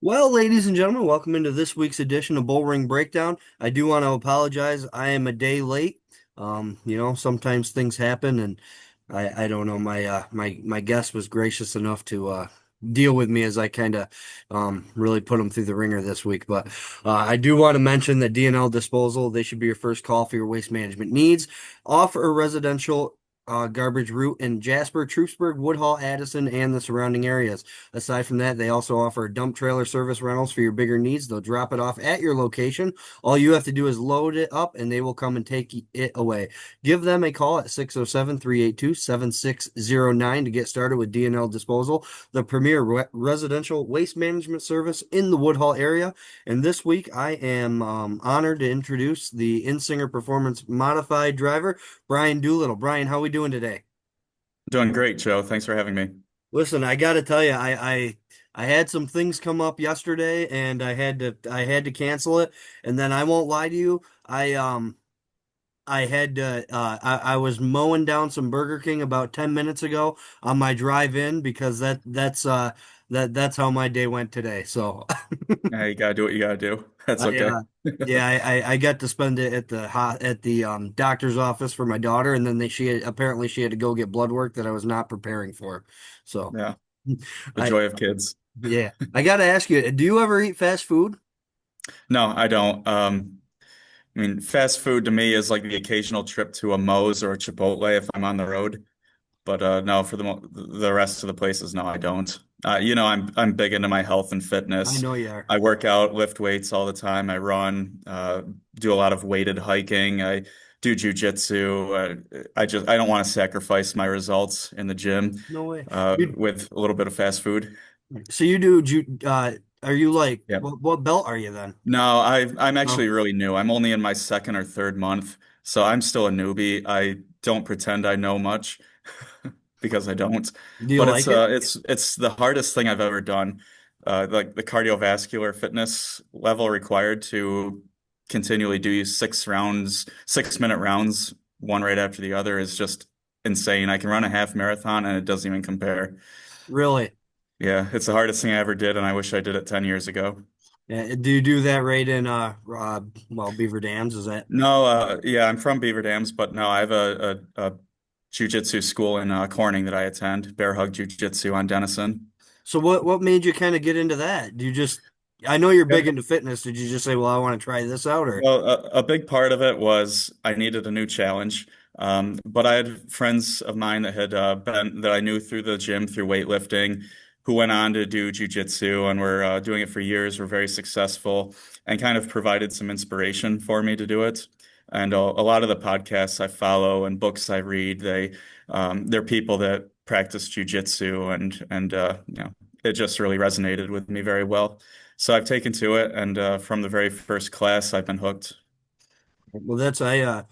Well, ladies and gentlemen, welcome into this week's edition of Bull Ring Breakdown. I do want to apologize. I am a day late. Sometimes things happen, and I don't know. My guest was gracious enough to deal with me as I kind of really put him through the ringer this week. But I do want to mention that D&L Disposal, they should be your first call for your waste management needs. Offer a residential garbage route in Jasper, Troopsburg, Woodhull, Addison, and the surrounding areas. Aside from that, they also offer dump trailer service rentals for your bigger needs. They'll drop it off at your location. All you have to do is load it up and they will come and take it away. Give them a call at 607-382-7609 to get started with D&L Disposal, the premier residential waste management service in the Woodhull area. And this week, I am honored to introduce the Insinger Performance Modified driver, Brian Doolittle. Brian, how are we doing today? Doing great, Joe. Thanks for having me. Listen, I got to tell you, I had some things come up yesterday, and I had to cancel it. And then I won't lie to you, I had to I was mowing down some Burger King about 10 minutes ago on my drive in because that's how my day went today. So Yeah, you gotta do what you gotta do. That's I okay. yeah, I got to spend it at the doctor's office for my daughter, and then apparently she had to go get blood work that I was not preparing for. So Yeah, the I joy of kids. yeah, I got to ask you, do you ever eat fast food? No, I don't. I mean, fast food to me is like the occasional trip to a Moe's or a Chipotle if I'm on the road. But no, for the rest of the places, no, I don't. I'm big into my health and I fitness. know you are. I work out, lift weights all the time. I run, do a lot of weighted hiking. I do jujitsu. I don't want to sacrifice my results in the gym No way. You, with a little bit of fast food. so you do are you like Yeah. what belt are you then? No, I'm actually Oh, really new. I'm only in my second or third month, so I'm still a newbie. I don't pretend I know much because I don't. do you But like it? it's the hardest thing I've ever done. Like the cardiovascular fitness level required to continually do 6 rounds, 6 minute rounds, one right after the other is just insane. I can run a half marathon and it doesn't even compare. Really? Yeah, it's the hardest thing I ever did, and I wish I did it 10 years ago. Yeah, do you do that right in Beaver Dams? Is that No, yeah, I'm from Beaver Dams, but no, I have a jujitsu school in Corning that I attend, Bear Hug Jiu-Jitsu on Denison. so what made you kind of get into that? Do you just I know you're Yeah. big into fitness. Did you just say, well, I want to try this out or Well, a big part of it was I needed a new challenge. But I had friends of mine that had been that I knew through the gym, through weightlifting, who went on to do jujitsu and were doing it for years, were very successful, and kind of provided some inspiration for me to do it. And a lot of the podcasts I follow and books I read, they're people that practice jujitsu, and it just really resonated with me very well. So I've taken to it, and from the very first class, I've been hooked. well, that's I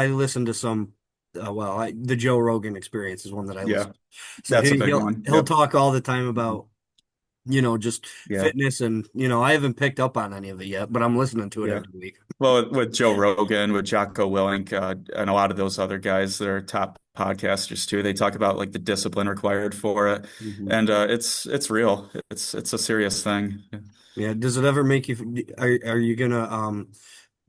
listen to some the Joe Rogan Experience is one that I Yeah, listen to. So that's a big one. he'll Yep. talk all the time about just Yeah, fitness and I haven't picked up on any of it yet, but I'm listening to it yeah. every week. Well, with Joe Rogan, with Jocko Willink, and a lot of those other guys that are top podcasters too, they talk about like the discipline required for it, Mhm. and it's real. It's a serious thing. Yeah. Does it ever make you, are you gonna,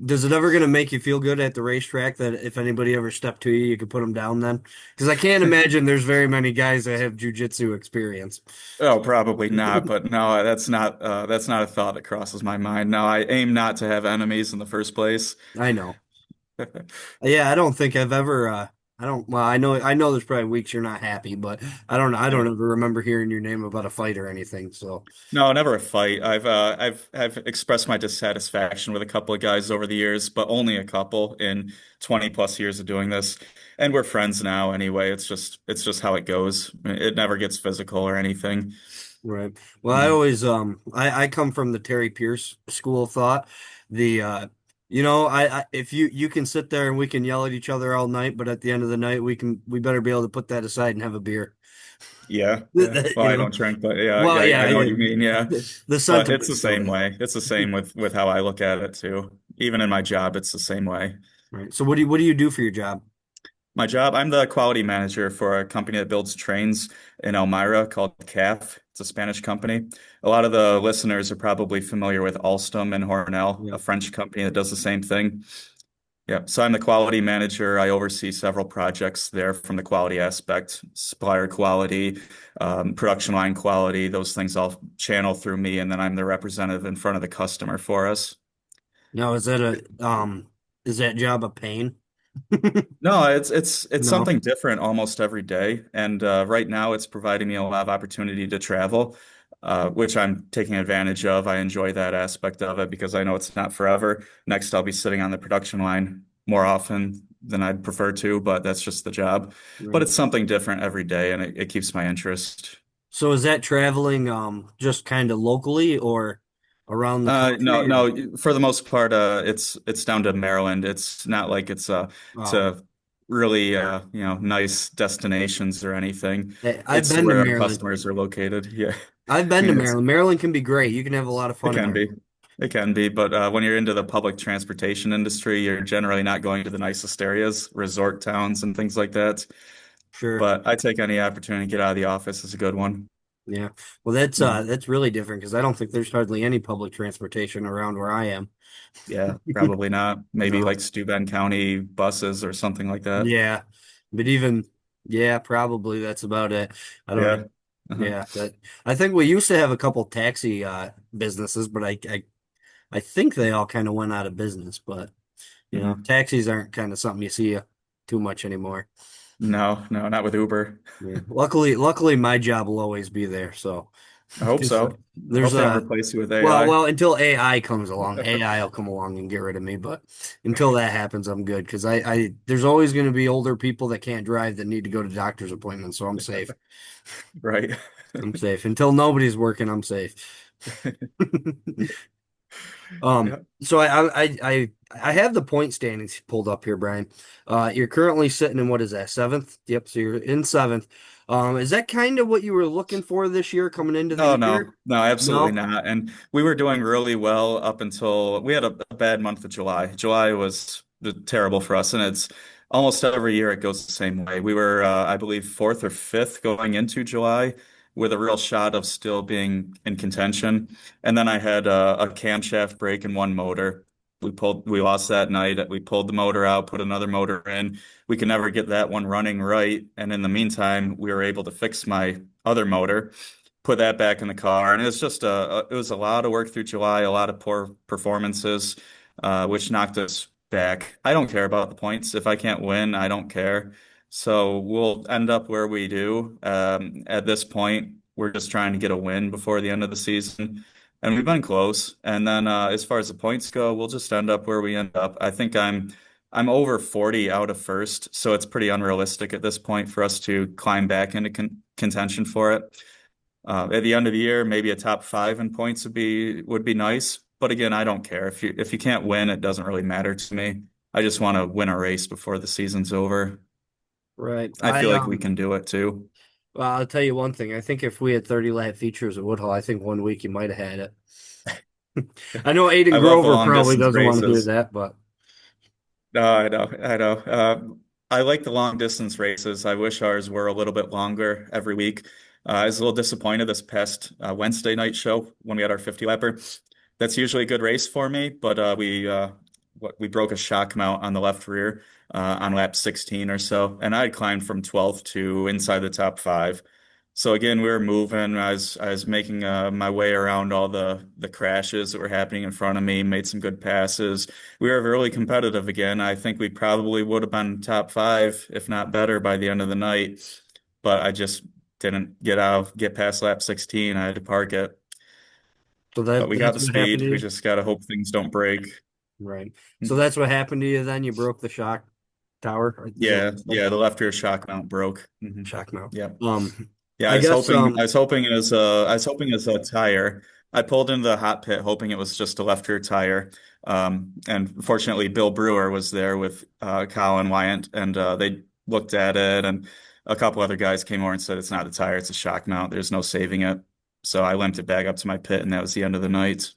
does it ever gonna make you feel good at the racetrack that if anybody ever stepped to you, you could put them down then? Because I can't imagine there's very many guys that have jujitsu experience. Oh, probably not, but no, that's not a thought that crosses my mind. No, I aim not to have enemies in the first place. I know. Yeah, I don't think I've ever, I don't, well, I know there's probably weeks you're not happy, but I Yeah. don't ever remember hearing your name about a fight or anything. So, No, never a fight. I've expressed my dissatisfaction with a couple of guys over the years, but only a couple in 20 plus years of doing this. And we're friends now anyway. It's just how it goes. It never gets physical or anything. right. Well, I Yeah. always, I come from the Terry Pierce school of thought. The, if you can sit there and we can yell at each other all night, but at the end of the night, we better be able to put that aside and have a beer. Yeah, yeah. That- Well, You I know, don't drink, but yeah, well, I yeah, know what you mean. Yeah. the But it's the sentiment's still same there. way. It's the same with how I look at it too. Even in my job, it's the same way. Right. So what do you do for your job? My job, I'm the quality manager for a company that builds trains in Elmira called CAF. It's a Spanish company. A lot of the listeners are probably familiar with Alstom and Hornell, Yeah. a French company that does the same thing. Yeah, so I'm the quality manager. I oversee several projects there from the quality aspect, supplier quality, production line quality, those things all channel through me, and then I'm the representative in front of the customer for us. Now, is that job a pain? No, it's No. something different almost every day, and right now it's providing me a lot of opportunity to travel, which I'm taking advantage of. I enjoy that aspect of it because I know it's not forever. Next, I'll be sitting on the production line more often than I'd prefer to, but that's just the job. But Right. it's something different every day, and it keeps my interest. So is that traveling just kind of locally or around the No, country or no. For the most part, it's down to Maryland. It's not like it's oh, a really nice destinations or anything. I've It's been to where our Maryland. customers are located. Yeah, I've I been to mean it's Maryland. Maryland can be great. You can have a lot of it fun in can be, Maryland. it can be. But when you're into the public transportation industry, you're generally not going to the nicest areas, resort towns, and things like that. Sure. But I take any opportunity to get out of the office is a good one. Yeah. Well, Mhm. that's really different because I don't think there's hardly any public transportation around where I am. Yeah, probably not. Maybe No. like Steuben County buses or something like that. Yeah. But even yeah, probably that's about it. I don't Yeah. know. Uh-huh. Yeah, that I think we used to have a couple taxi businesses, but I think they all kind of went out of business, but Mhm. taxis aren't kind of something you see too much anymore. No, no, not with Uber. Yeah. Luckily my job will always be there, so I hope because so. I there's hope they don't a replace you with well, AI. well, until AI comes along, AI will come along and get rid of me. But until that happens, I'm good because there's always going to be older people that can't drive that need to go to doctor's appointments, so I'm safe. Right. I'm safe until nobody's working. I'm safe. Yeah. So I have the point standings pulled up here, Brian. You're currently sitting in what is that, seventh? Yep, so you're in seventh. Is that kind of what you were looking for this year coming into No, the no, year? no, absolutely No? not. And we were doing really well up until we had a bad month of July. July was terrible for us, and it's almost every year it goes the same way. We were, I believe, fourth or fifth going into July with a real shot of still being in contention. And then I had a camshaft break in one motor. We lost that night. We pulled the motor out, put another motor in. We could never get that one running right. And in the meantime, we were able to fix my other motor, put that back in the car, and it was just it was a lot of work through July, a lot of poor performances, which knocked us back. I don't care about the points. If I can't win, I don't care. So we'll end up where we do. At this point, we're just trying to get a win before the end of the season, and we've been close. And then as far as the points go, we'll just end up where we end up. I think I'm over 40 out of first, so it's pretty unrealistic at this point for us to climb back into contention for it. At the end of the year, maybe a top five in points would be nice. But again, I don't care. If you can't win, it doesn't really matter to me. I just want to win a race before the season's over. Right. I feel like we can do it too. Well, I'll tell you one thing. I think if we had 30 lap features at Woodhull, I think one week you might have had it. I know Aiden I love the Grover long probably distance doesn't want to hear races. that, but No, I know, I know. I like the long distance races. I wish ours were a little bit longer every week. I was a little disappointed this past Wednesday night show when we had our 50 lapper. That's usually a good race for me, but we broke a shock mount on the left rear on lap 16 or so, and I had climbed from 12th to inside the top five. So again, we were moving. I was making my way around all the crashes that were happening in front of me. Made some good passes. We were really competitive again. I think we probably would have been top five, if not better, by the end of the night. But I just didn't get past lap 16. I had to park it. so But we got that's the what happened speed. to We you. just got to hope things don't break. Right. So that's what happened to you then. You broke the shock tower. Or is that what Yeah, it's called? yeah, the left rear shock mount broke. Shock mount. Yeah. Yeah, I guess I was hoping it was a tire. I pulled into the hot pit hoping it was just a left rear tire. And fortunately Bill Brewer was there with Colin Wyant, and they looked at it, and a couple other guys came over and said it's not a tire, it's a shock mount. There's no saving it. So I limped it back up to my pit, and that was the end of the night.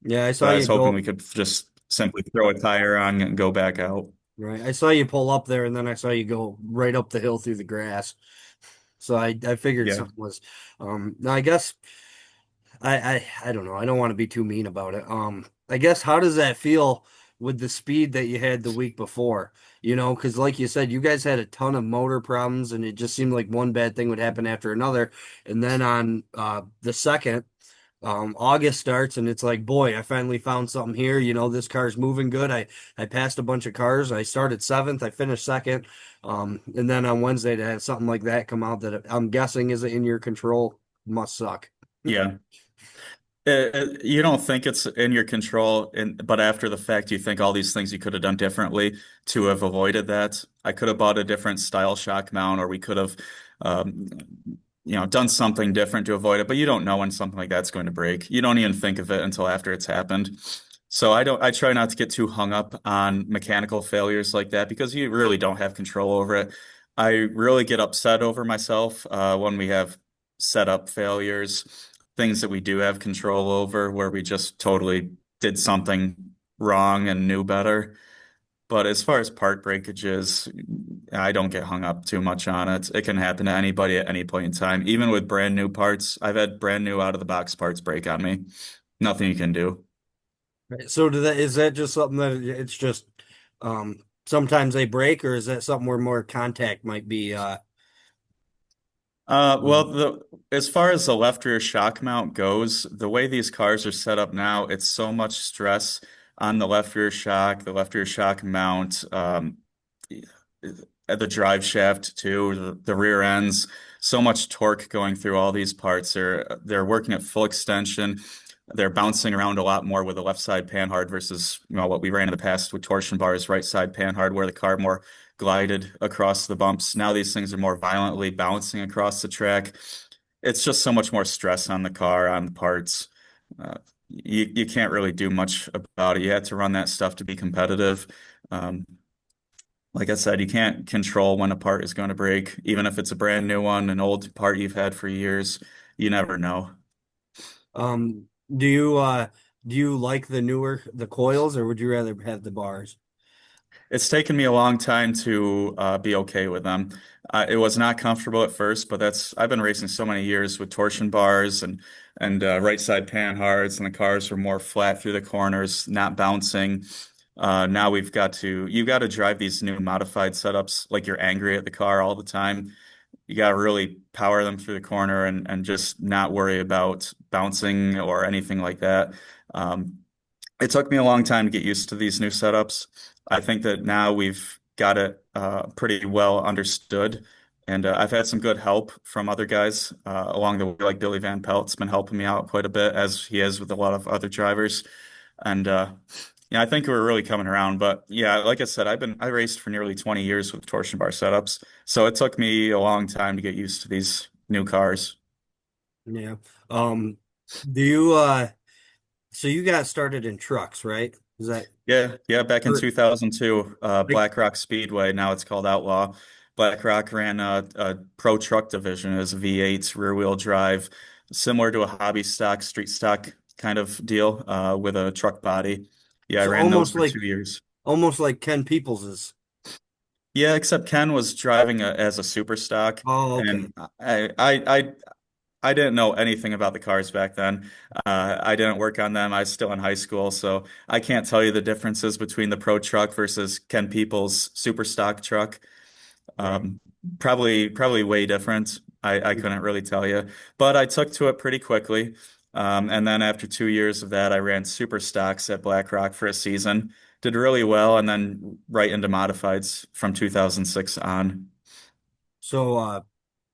yeah, I saw But I you was hoping go we could just simply throw a tire on and go back out. right. I saw you pull up there and then I saw you go right up the hill through the grass. So I figured Yeah. something was now I guess I don't know. I don't want to be too mean about it. I guess how does that feel with the speed that you had the week before? You know, because like you said, you guys had a ton of motor problems, and it just seemed like one bad thing would happen after another. And then on the second, August starts, and it's like, boy, I finally found something here. You know, this car's moving good. I passed a bunch of cars. I started seventh. I finished second. And then on Wednesday to have something like that come out that I'm guessing isn't in your control must suck. Yeah. You don't think it's in your control, but after the fact, you think all these things you could have done differently to have avoided that. I could have bought a different style shock mount, or we could have, um, done something different to avoid it. But you don't know when something like that's going to break. You don't even think of it until after it's happened. So I don't. I try not to get too hung up on mechanical failures like that because you really don't have control over it. I really get upset over myself when we have setup failures, things that we do have control over where we just totally did something wrong and knew better. But as far as part breakages, I don't get hung up too much on it. It can happen to anybody at any point in time. Even with brand new parts, I've had brand new out of the box parts break on me. Nothing you can do. Right. So is that just something that it's just sometimes they break, or is that something where more contact might be Well, as far as the left rear shock mount goes, the way these cars are set up now, it's so much stress on the left rear shock mount, at the drive shaft too, the rear ends, so much torque going through all these parts. They're working at full extension. They're bouncing around a lot more with the left side panhard versus what we ran in the past with torsion bars, right side panhard, where the car more glided across the bumps. Now these things are more violently bouncing across the track. It's just so much more stress on the car, on the parts. You can't really do much about it. You have to run that stuff to be competitive. Um, like I said, you can't control when a part is going to break, even if it's a brand new one, an old part you've had for years. You never know. um do you like the coils, or would you rather have the bars? It's taken me a long time to be okay with them. It was not comfortable at first, but I've been racing so many years with torsion bars and right side panhards, and the cars were more flat through the corners, not bouncing. Now you've got to drive these new modified setups like you're angry at the car all the time. You got to really power them through the corner and just not worry about bouncing or anything like that. Um, it took me a long time to get used to these new setups. I think that now we've got it pretty well understood. And I've had some good help from other guys along the way, like Billy Van Pelt's been helping me out quite a bit, as he is with a lot of other drivers. And yeah, I think we're really coming around. But yeah, like I said, I raced for nearly 20 years with torsion bar setups. So it took me a long time to get used to these new cars. Yeah. Um do you so you got started in trucks, right? Is that Yeah, yeah, back in or 2002, like Black Rock Speedway, now it's called Outlaw. Black Rock ran a pro truck division as a V8 rear wheel drive, similar to a hobby stock, street stock kind of deal with a truck body. Yeah, I so ran those for 2 years. almost like Ken Peoples's? Yeah, except Ken was driving as a super stock, Oh, okay. and I didn't know anything about the cars back then. I didn't work on them. I was still in high school, so I can't tell you the differences between the pro truck versus Ken Peoples' super stock truck. Right. Um, probably way different. I couldn't really tell you, but I took to it pretty quickly. And then after 2 years of that, I ran super stocks at Black Rock for a season. Did really well, and then right into modifieds from 2006 on. So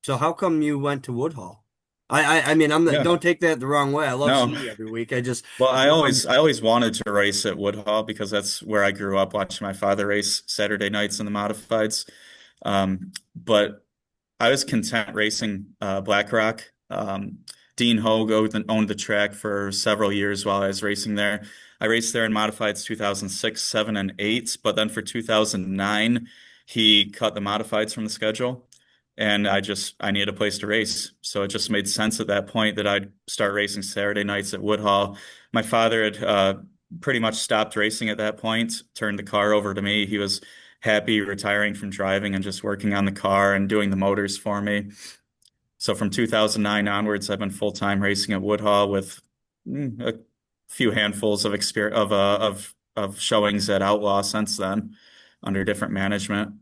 so how come you went to Woodhull? I mean I'm not, Yeah. don't take that the wrong way. I love No. seeing you every week. I just Well, how come I always wanted to race at Woodhall because that's where I grew up watching my father race Saturday nights in the modifieds. But I was content racing Black Rock. Dean Hogue owned the track for several years while I was racing there. I raced there in modifieds 2006, 7, and 8, but then for 2009, he cut the modifieds from the schedule. And I needed a place to race. So it just made sense at that point that I'd start racing Saturday nights at Woodhall. My father had pretty much stopped racing at that point, turned the car over to me. He was happy retiring from driving and just working on the car and doing the motors for me. So from 2009 onwards, I've been full-time racing at Woodhall with a few handfuls of experience of showings at Outlaw since then under different management.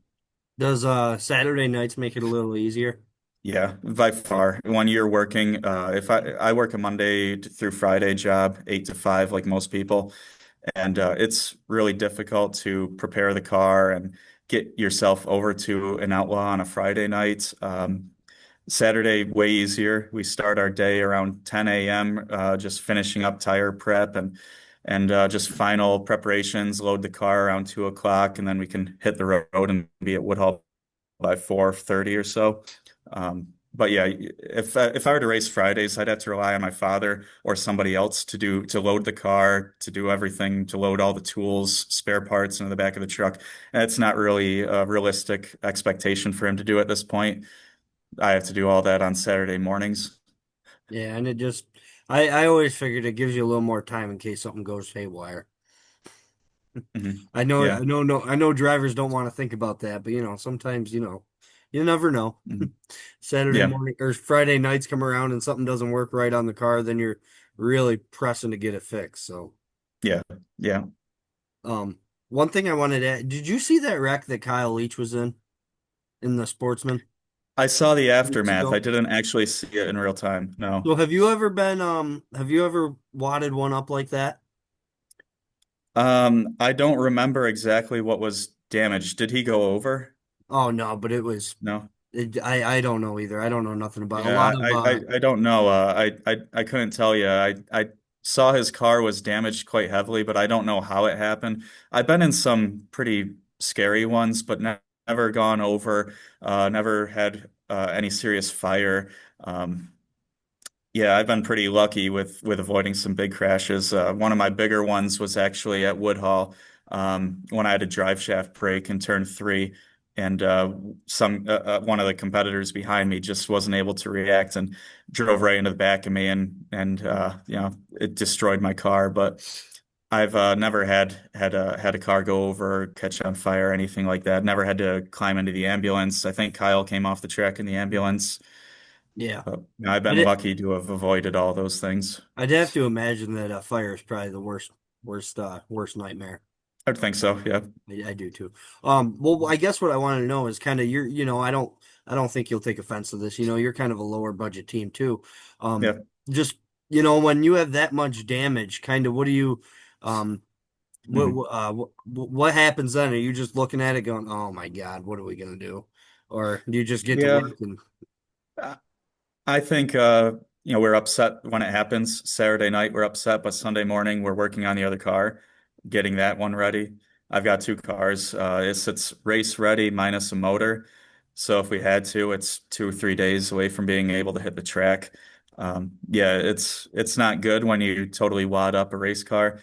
Does Saturday nights make it a little easier? Yeah, by far. When you're working, if I work a Monday through Friday job, 8 to 5, like most people, and it's really difficult to prepare the car and get yourself over to an Outlaw on a Friday night. Saturday, way easier. We start our day around 10 a.m., just finishing up tire prep and just final preparations, load the car around 2 o'clock, and then we can hit the road and be at Woodhull by 4:30 or so. But yeah, if I were to race Fridays, I'd have to rely on my father or somebody else to load the car, to do everything, to load all the tools, spare parts into the back of the truck. And it's not really a realistic expectation for him to do at this point. I have to do all that on Saturday mornings. Yeah, and it just I always figured it gives you a little more time in case something goes haywire. Hmm. I Yeah. know, no, I know drivers don't want to think about that, but sometimes, you never know. Mhm. Saturday Yeah. morning or Friday nights come around and something doesn't work right on the car, then you're really pressing to get it fixed. So, Yeah. Yeah. um, one thing I wanted to add, did you see that wreck that Kyle Leach was in the Sportsman I saw the weeks aftermath. I ago? didn't actually see it in real time. No. So have you ever wadded one up like that? I don't remember exactly what was damaged. Did he go over? Oh no, but No. I don't know either. I don't know nothing about a lot Yeah, of I don't know. I couldn't tell you. I saw his car was damaged quite heavily, but I don't know how it happened. I've been in some pretty scary ones, but never gone over. Never had any serious fire. Um, yeah, I've been pretty lucky with avoiding some big crashes. One of my bigger ones was actually at Woodhall when I had a drive shaft break in turn three, and some one of the competitors behind me just wasn't able to react and drove right into the back of me, and it destroyed my car. But I've never had a car go over or catch on fire or anything like that. Never had to climb into the ambulance. I think Kyle came off the track in the ambulance. yeah. But I've I been did, lucky to have avoided all those things. I'd have to imagine that fire is probably the worst nightmare. I would think so. Yeah. I do too. Well, I guess what I want to know is kind of I don't think you'll take offense to this. You're kind of a lower budget team too. Yeah. Just when you have that much damage, kind of what do you, um, Mhm. what happens then? Are you just looking at it going, oh my God, what are we gonna do? Or do you just get to Yeah. work and I I think we're upset when it happens. Saturday night we're upset, but Sunday morning we're working on the other car, getting that one ready. I've got two cars. It's race ready minus a motor. So if we had to, it's 2 or 3 days away from being able to hit the track. Yeah, it's not good when you totally wad up a race car.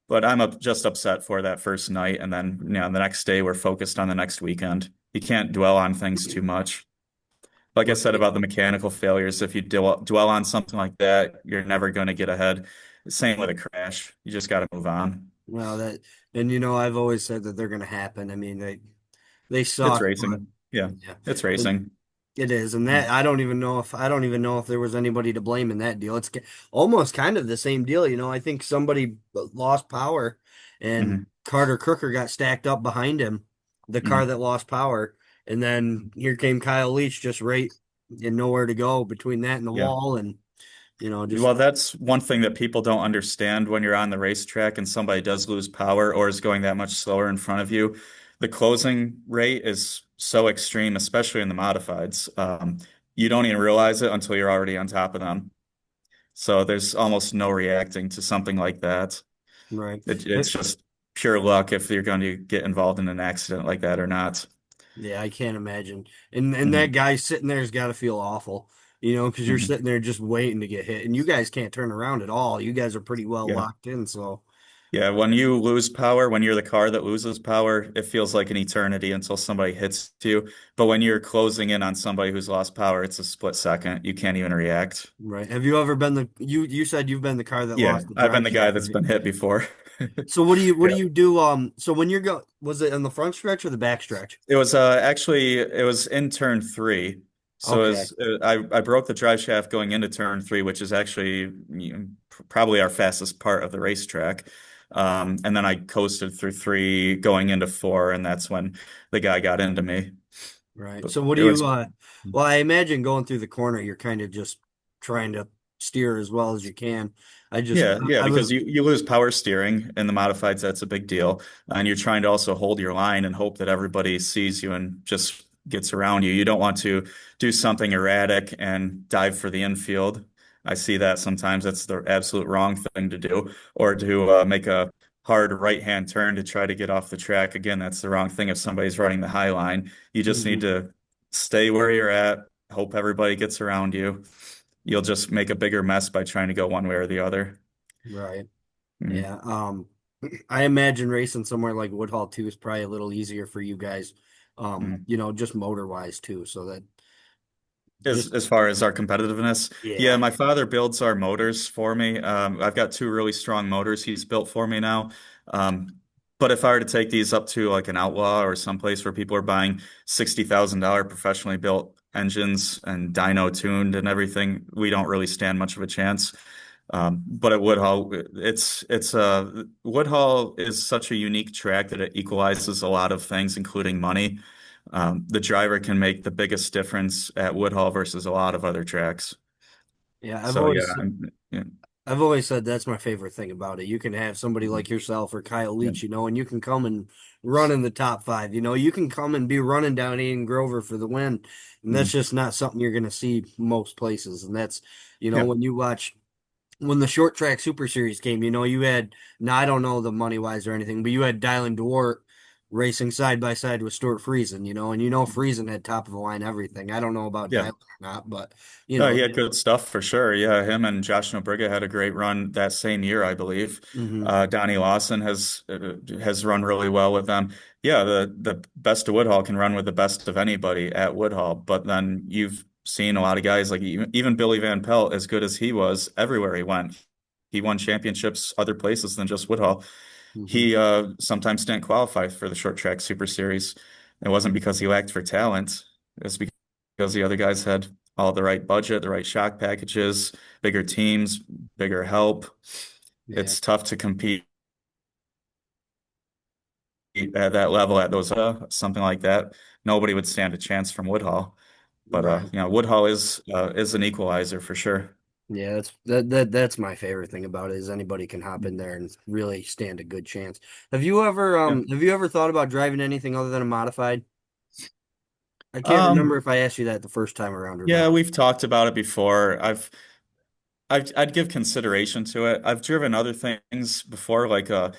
But just upset for that first night, and then the next day we're focused on the next weekend. You can't dwell on things too much. Like I said right? about the mechanical failures, if you dwell on something like that, you're never going to get ahead. Same with a crash. You just got to move on. Well, and I've always said that they're gonna happen. I mean, they It's suck, but racing. Yeah, yeah. it's And racing. it is, and Mm. that I don't even know if there was anybody to blame in that deal. It's almost kind of the same deal, I think somebody lost power, and Hmm. Carter Crooker got stacked up behind him, the car Hmm. that lost power, and then here came Kyle Leach just right and nowhere to go between that and the Yeah. wall, and just Well, that's one thing that people don't understand when you're on the racetrack and somebody does lose power or is going that much slower in front of you. The closing rate is so extreme, especially in the modifieds. You don't even realize it until you're already on top of them. So there's almost no reacting to something like that. right. It's just pure luck if you're going to get involved in an accident like that or not. Yeah, I can't imagine. And that Hmm. guy sitting there's got to feel awful, because you're Hmm. sitting there just waiting to get hit, and you guys can't turn around at all. You guys are pretty well Yeah. locked in, so Yeah. When you lose power, when you're the car that loses power, it feels like an eternity until somebody hits you. But when you're closing in on somebody who's lost power, it's a split second. You can't even react. right. Have you ever been you said you've been the car that Yeah. lost the I've been drive the guy shaft, that's right? been hit before. So what do Yeah. you do so when you're was it on the front stretch or the back stretch? It was actually it was in turn three. So Okay. as I broke the drive shaft going into turn three, which is actually probably our fastest part of the racetrack. And then I coasted through three going into four, and that's when the guy got into me. Right. But So what do it you was well, I imagine going through the corner, you're kind of just trying to steer as well as you can. yeah, I because was you lose power steering in the modifieds, that's a big deal. And you're trying to also hold your line and hope that everybody sees you and just gets around you. You don't want to do something erratic and dive for the infield. I see that sometimes that's the absolute wrong thing to do, or to make a hard right-hand turn to try to get off the track. Again, that's the wrong thing if somebody's running the high line. You just need Mhm. to stay where you're at, hope everybody gets around you. You'll just make a bigger mess by trying to go one way or the other. Right. Mm, Yeah. I imagine racing somewhere like Woodhull too is probably a little easier for you guys. mm. Just motor wise too. So that just As far as our competitiveness, yeah, yeah. my father builds our motors for me. I've got two really strong motors he's built for me now. Um, but if I were to take these up to like an Outlaw or someplace where people are buying $60,000 professionally built engines and dyno tuned and everything, we don't really stand much of a chance. But at Woodhull, it's Woodhull is such a unique track that it equalizes a lot of things, including money. The driver can make the biggest difference at Woodhull versus a lot of other tracks. Yeah, So yeah, yeah, I've always said that's my favorite thing about it. You can have somebody like yourself or Kyle yeah, Leach, and you can come and run in the top five. You can come and be running down Ian Grover for the win. And that's mhm, just not something you're going to see most places. And that's, yeah, when you watch when the short track super series came, you had, now I don't know the money wise or anything, but you had Dylan Dwart racing side by side with Stuart Friesen, and Friesen had top of the line everything. I don't know about yeah. Dylan or not, but you Oh, know, he had good stuff for sure. Yeah, him and Josh Nobriga had a great run that same year, I believe. hmm Donnie Lawson has run really well with them. Yeah, the best of Woodhall can run with the best of anybody at Woodhall, but then you've seen a lot of guys like even Billy Van Pelt, as good as he was everywhere he went. He won championships other places than just Woodhall. hmm He sometimes didn't qualify for the short track super series. It wasn't because he lacked for talent. It's because the other guys had all the right budget, the right shock packages, bigger teams, bigger help. Yeah, It's tough to compete at that level at those something like that. Nobody would stand a chance from Woodhull. But right. Woodhull is an equalizer for sure. Yeah, that's my favorite thing about it is anybody can hop in there and really stand a good chance. Yeah. Have you ever thought about driving anything other than a modified? I can't remember Um, if I asked you that the first time around or yeah, not. we've talked about it before. I'd give consideration to it. I've driven other things before, like a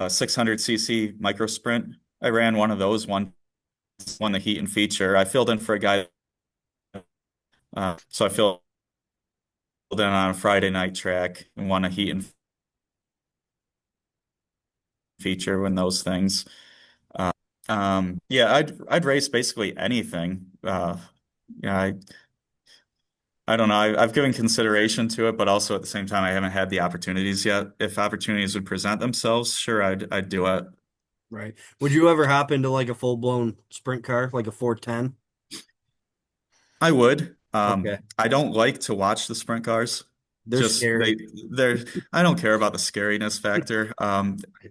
600cc micro sprint. I ran one of those one won the heat and feature. I filled in for a guy, so I filled in on a Friday night track and won a heat and feature when those things. Uh, yeah, I'd race basically anything. Yeah, I don't know. I've given consideration to it, but also at the same time, I haven't had the opportunities yet. If opportunities would present themselves, sure, I'd do it. Right. Would you ever hop into like a full-blown sprint car, like a 410? I would. Okay. I don't like to watch the sprint cars. They're Just scary. they're I don't care about the scariness factor.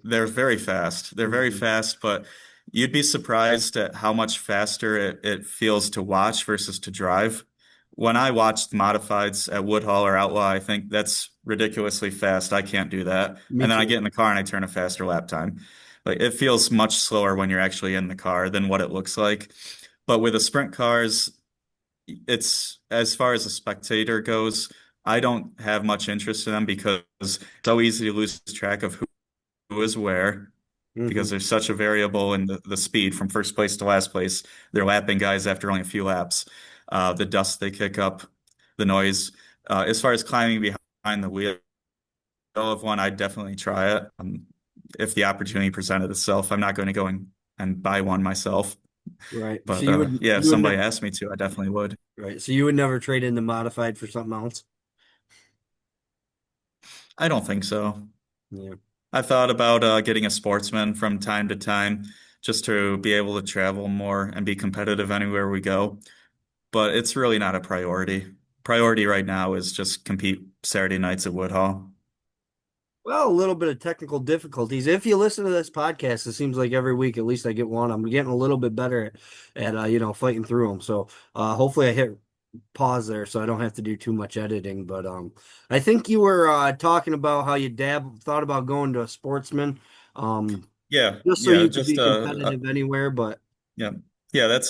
They're very fast. They're very hmm fast, but you'd be surprised at how much faster it feels to watch versus to drive. When I watched modifieds at Woodhall or Outlaw, I think that's ridiculously fast. I can't do that. Me And then I too. get in the car and I turn a faster lap time. Like it feels much slower when you're actually in the car than what it looks like. But with the sprint cars, it's as far as a spectator goes, I don't have much interest in them because it's so easy to lose track of who is where because hmm there's such a variable in the speed from first place to last place. They're lapping guys after only a few laps. The dust they kick up, the noise. As far as climbing behind the wheel of one, I'd definitely try it. If the opportunity presented itself, I'm not going to go and buy one myself. Right. So But yeah, if somebody asked me to, I definitely would. right. So you would never trade in the modified for something else? I don't think so. Yeah. I thought about getting a sportsman from time to time just to be able to travel more and be competitive anywhere we go. but it's really not a priority. Priority right now is just compete Saturday nights at Woodhall. Well, a little bit of technical difficulties. If you listen to this podcast, it seems like every week at least I get one. I'm getting a little bit better at fighting through them. So hopefully I hit pause there so I don't have to do too much editing. But I think you were talking about how you thought about going to a sportsman, um, Yeah, just so yeah, you could just be competitive anywhere. But yeah. Yeah, that's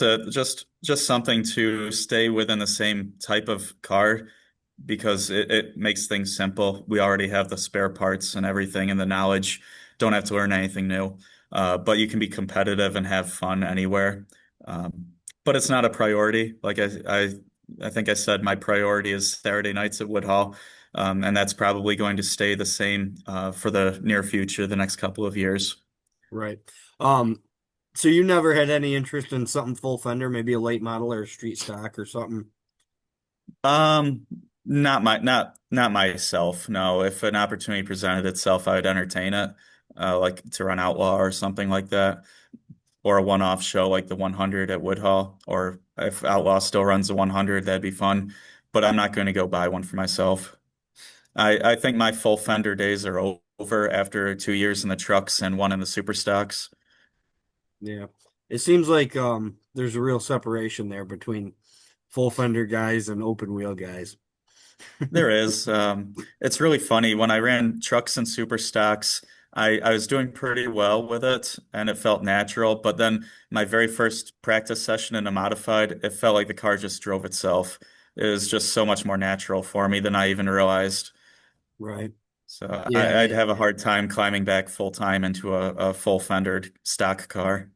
just something to stay within the same type of car because it makes things simple. We already have the spare parts and everything and the knowledge. Don't have to learn anything new. But you can be competitive and have fun anywhere. Um, but it's not a priority. I think I said my priority is Saturday nights at Woodhall. And that's probably going to stay the same for the near future, the next couple of years. right. Um, so you never had any interest in something full fender, maybe a late model or a street stock or something? Um, not myself. No, if an opportunity presented itself, I would entertain it. Like to run Outlaw or something like that, or a one-off show like the 100 at Woodhall, or if Outlaw still runs the 100, that'd be fun. But I'm not going to go buy one for myself. I think my full fender days are over after 2 years in the trucks and one in the super stocks. Yeah. It seems like there's a real separation there between full fender guys and open wheel guys. There is. It's really funny. When I ran trucks and super stocks, I was doing pretty well with it and it felt natural. But then my very first practice session in a modified, it felt like the car just drove itself. It was just so much more natural for me than I even realized. Right. So Yeah, I'd have a hard time climbing back full time into a full fendered stock car.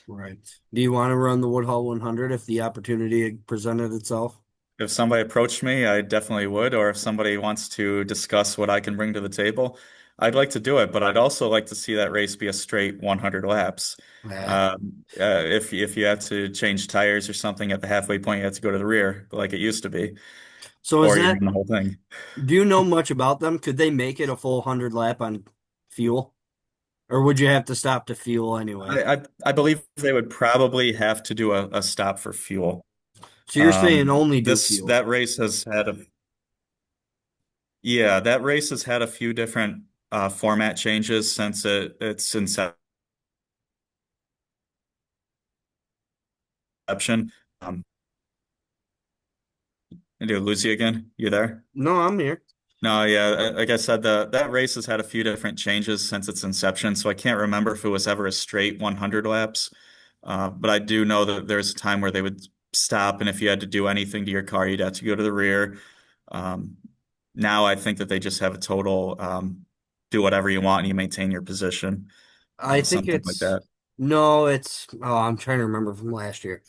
right. Do you want to run the Woodhull 100 if the opportunity presented itself? If somebody approached me, I definitely would. Or if somebody wants to discuss what I can bring to the table, I'd like to do it. But I'd also like to see that race be a straight 100 laps. Yeah. If you have to change tires or something at the halfway point, you have to go to the rear like it used to be, So is or you that, run the whole thing. do you know much about them? Could they make it a full 100 lap on fuel? Or would you have to stop to fuel anyway? I believe they would probably have to do a stop for fuel. So you're saying only do This fuel. that race has had a Yeah, that race has had a few different format changes since its inception. Um, did I lose you again? You there? No, I'm here. No, yeah, like I said, the that race has had a few different changes since its inception, so I can't remember if it was ever a straight 100 laps. But I do know that there's a time where they would stop, and if you had to do anything to your car, you'd have to go to the rear. Um, Now I think that they just have a total do whatever you want and you maintain your position, I think something like it's, that. no, it's, oh, I'm trying to remember from last year.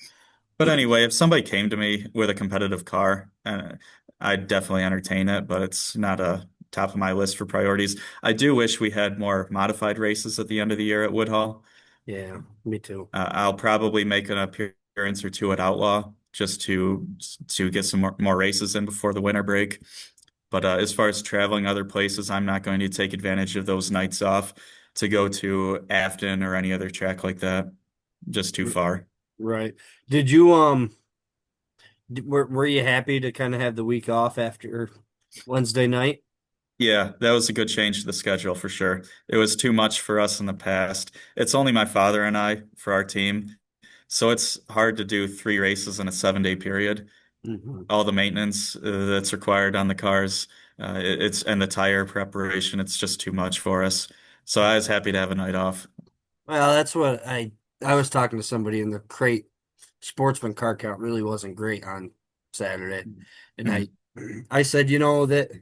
But anyway, if somebody came to me with a competitive car, I'd definitely entertain it, but it's not a top of my list for priorities. I do wish we had more modified races at the end of the year at Woodhall. Yeah, me too. I'll probably make an appearance or two at Outlaw just to get some more races in before the winter break. But as far as traveling other places, I'm not going to take advantage of those nights off to go to Afton or any other track like that. Just too far. Right. Did you were you happy to kind of have the week off after Wednesday night? Yeah, that was a good change to the schedule for sure. It was too much for us in the past. It's only my father and I for our team, so it's hard to do 3 races in a 7 day period. Hmm. All the maintenance that's required on the cars, it's and the tire preparation, it's just too much for us. So I was happy to have a night off. Well, that's what I was talking to somebody in the crate. Sportsman car count really wasn't great on Saturday, and I said, that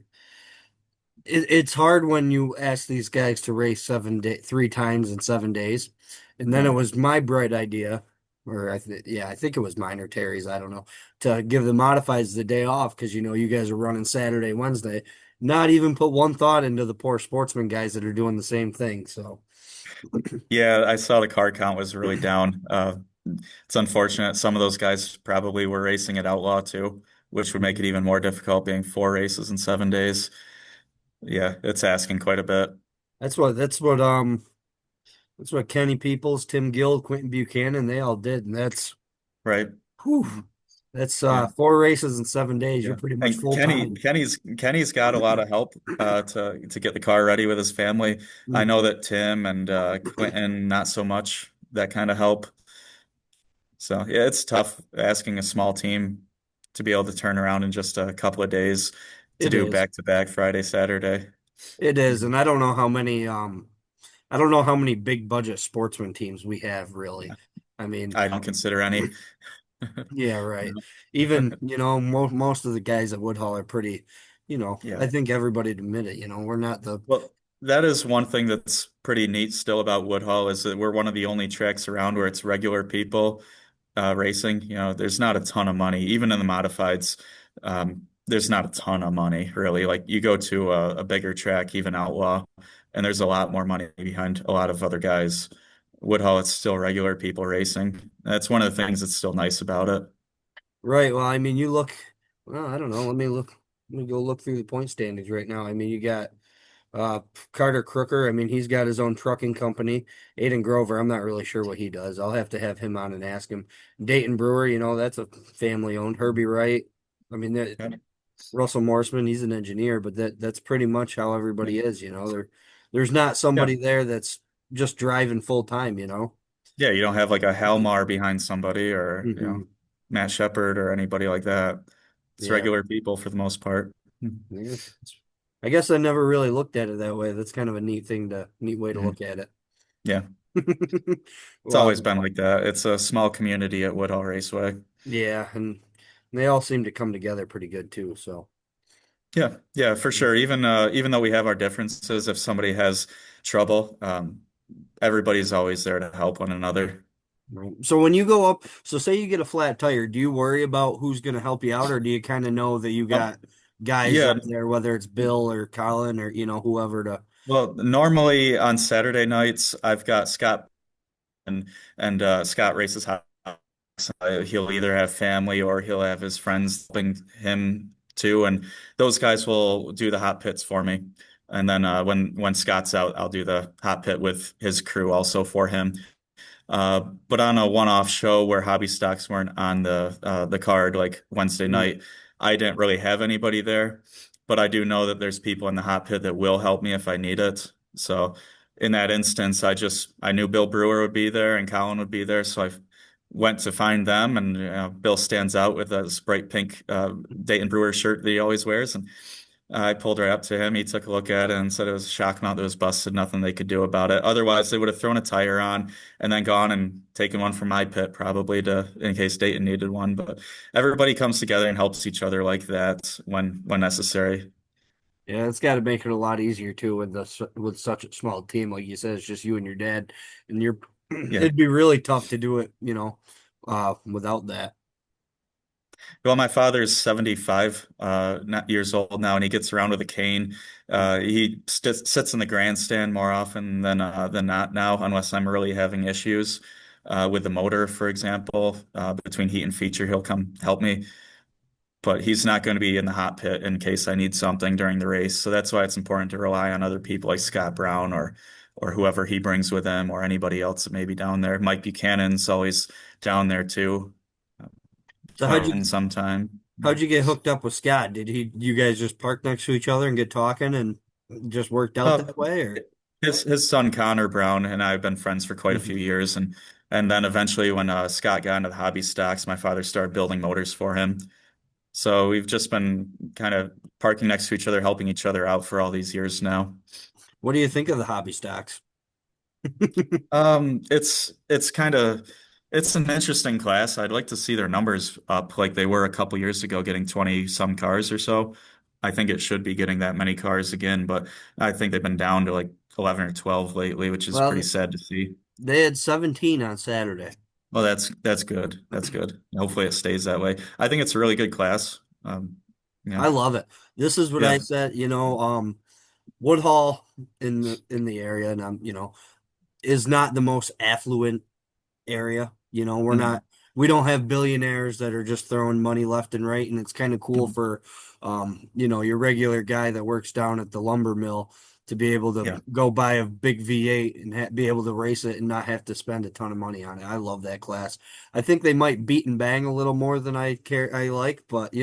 it's hard when you ask these guys to race 7 day 3 times in 7 days, and then it Yeah. was my bright idea, or I think it was mine or Terry's, I don't know, to give the modifieds the day off because you guys are running Saturday, Wednesday. Not even put one thought into the poor sportsman guys that are doing the same thing. So Yeah, I saw the car count was really down. It's unfortunate. Some of those guys probably were racing at Outlaw too, which would make it even more difficult being 4 races in 7 days. Yeah, it's asking quite a bit, that's what Kenny Peoples, Tim Gill, Quentin Buchanan, they all did, and that's right? whew. That's Yeah. 4 races in 7 days. You're Yeah. pretty much And full time. Kenny's got a lot of help to get the car ready with his family. I know Mhm. that Tim and Quentin not so much that kind of help. So yeah, it's tough asking a small team to be able to turn around in just a couple of days to It do is. back to back Friday, Saturday. It is, and I don't know how many big budget sportsman teams we have really. I mean, I don't consider any. yeah, right. No. Even, most of the guys at Woodhull are pretty, Yeah. I think everybody'd admit it, we're not the Well, that is one thing that's pretty neat still about Woodhull is that we're one of the only tracks around where it's regular people racing. There's not a ton of money, even in the modifieds. There's not a ton of money really. Like you go to a bigger track, even Outlaw, and there's a lot more money behind a lot of other guys. Woodhull, it's still regular people racing. That's one of the things that's still nice about it. right. Well, I mean, well, I don't know. Let me go look through the point standings right now. I mean, you got Uh, Carter Crooker, I mean, he's got his own trucking company. Aiden Grover, I'm not really sure what he does. I'll have to have him on and ask him. Dayton Brewer, that's a family owned. Herbie Wright, I mean, Russell Morseman, he's an engineer, but that's pretty much how everybody is. There's not Yeah. somebody there that's just driving full time. Yeah, you don't have like a Halmar behind somebody or, Hmm. Matt Shepard or anybody like that. It's Yeah, regular people for the most part. yeah. I guess I never really looked at it that way. That's kind of a neat way to Mhm. look at it. Yeah, it's Well, always been like that. It's a small community at Woodhull Raceway. yeah, and they all seem to come together pretty good too. So, Yeah, yeah, for sure. Even though we have our differences, if somebody has trouble, everybody's always there to help one another. right. So when you go up, so say you get a flat tire, do you worry about who's going to help you out, or do you kind of know that you Um, got guys yeah, up there, whether it's Bill or Colin or whoever to? well, normally on Saturday nights, I've got Scott and Scott races hot. He'll either have family or he'll have his friends helping him too, and those guys will do the hot pits for me. And then when Scott's out, I'll do the hot pit with his crew also for him. But on a one-off show where hobby stocks weren't on the card, like Wednesday Mhm. night, I didn't really have anybody there. But I do know that there's people in the hot pit that will help me if I need it. So in that instance, I knew Bill Brewer would be there and Colin would be there, so I went to find them, and Bill stands out with a bright pink Dayton Brewer shirt that he always wears, and I pulled right up to him. He took a look at it and said it was a shock mount that was busted, nothing they could do about it. Otherwise, they would have thrown a tire on and then gone and taken one from my pit probably to in case Dayton needed one. But everybody comes together and helps each other like that when necessary. Yeah, it's got to make it a lot easier too with with such a small team, like you said, it's just you and your dad, and you're Yeah. it'd be really tough to do it, without that. Well, my father's 75 years old now, and he gets around with a cane. He st sits in the grandstand more often than not now, unless I'm really having issues with the motor, for example. Between heat and feature, he'll come help me, but he's not going to be in the hot pit in case I need something during the race. So that's why it's important to rely on other people like Scott Brown or whoever he brings with him, or anybody else that may be down there. Mike Buchanan's always down there too, So Glenn sometime. how'd you get hooked up with Scott? Did you guys just park next to each other and get talking and just worked out Uh, that way, or? his son Connor Brown and I have been friends for quite a few Mhm. years, and then eventually when Scott got into the hobby stocks, my father started building motors for him. So we've just been kind of parking next to each other, helping each other out for all these years now. What do you think of the hobby stocks? It's kind of it's an interesting class. I'd like to see their numbers up like they were a couple years ago, getting 20 some cars or so. I think it should be getting that many cars again, but I think they've been down to like 11 or 12 lately, which is pretty Well, sad to see. they had 17 on Saturday. Well, that's good. That's good. Hopefully it stays that way. I think it's a really good class. Yeah. I love it. This is what Yeah. I said, Woodhall in the area, and is not the most affluent area. We're Mhm. not. we don't have billionaires that are just throwing money left and right, and it's kind of cool Mhm. for your regular guy that works down at the lumber mill to be able to Yeah. go buy a big V8 and be able to race it and not have to spend a ton of money on it. I love that class. I think they might beat and bang a little more than I like, but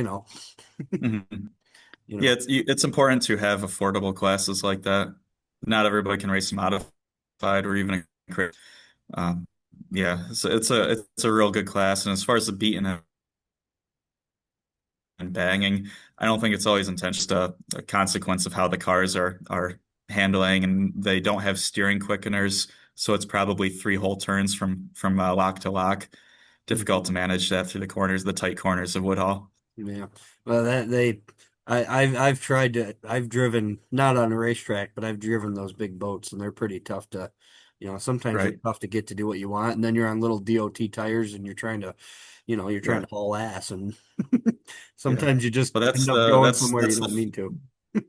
Mhm. you Yeah, know. it's important to have affordable classes like that. Not everybody can race modified or even a crit. Um, yeah, it's a real good class. And as far as the beating and banging, I don't think it's always intentional. Just a consequence of how the cars are handling, and they don't have steering quickeners, so it's probably three whole turns from lock to lock. Difficult Mhm. to manage that through the tight corners of Woodhall. Yeah. Well, I've tried to, I've driven, not on a racetrack, but I've driven those big boats and they're pretty tough to, sometimes they're Right. tough to get to do what you want. And then you're on little DOT tires and you're trying Yeah. to haul ass and Yeah. sometimes you just But end up going somewhere you that's don't mean to.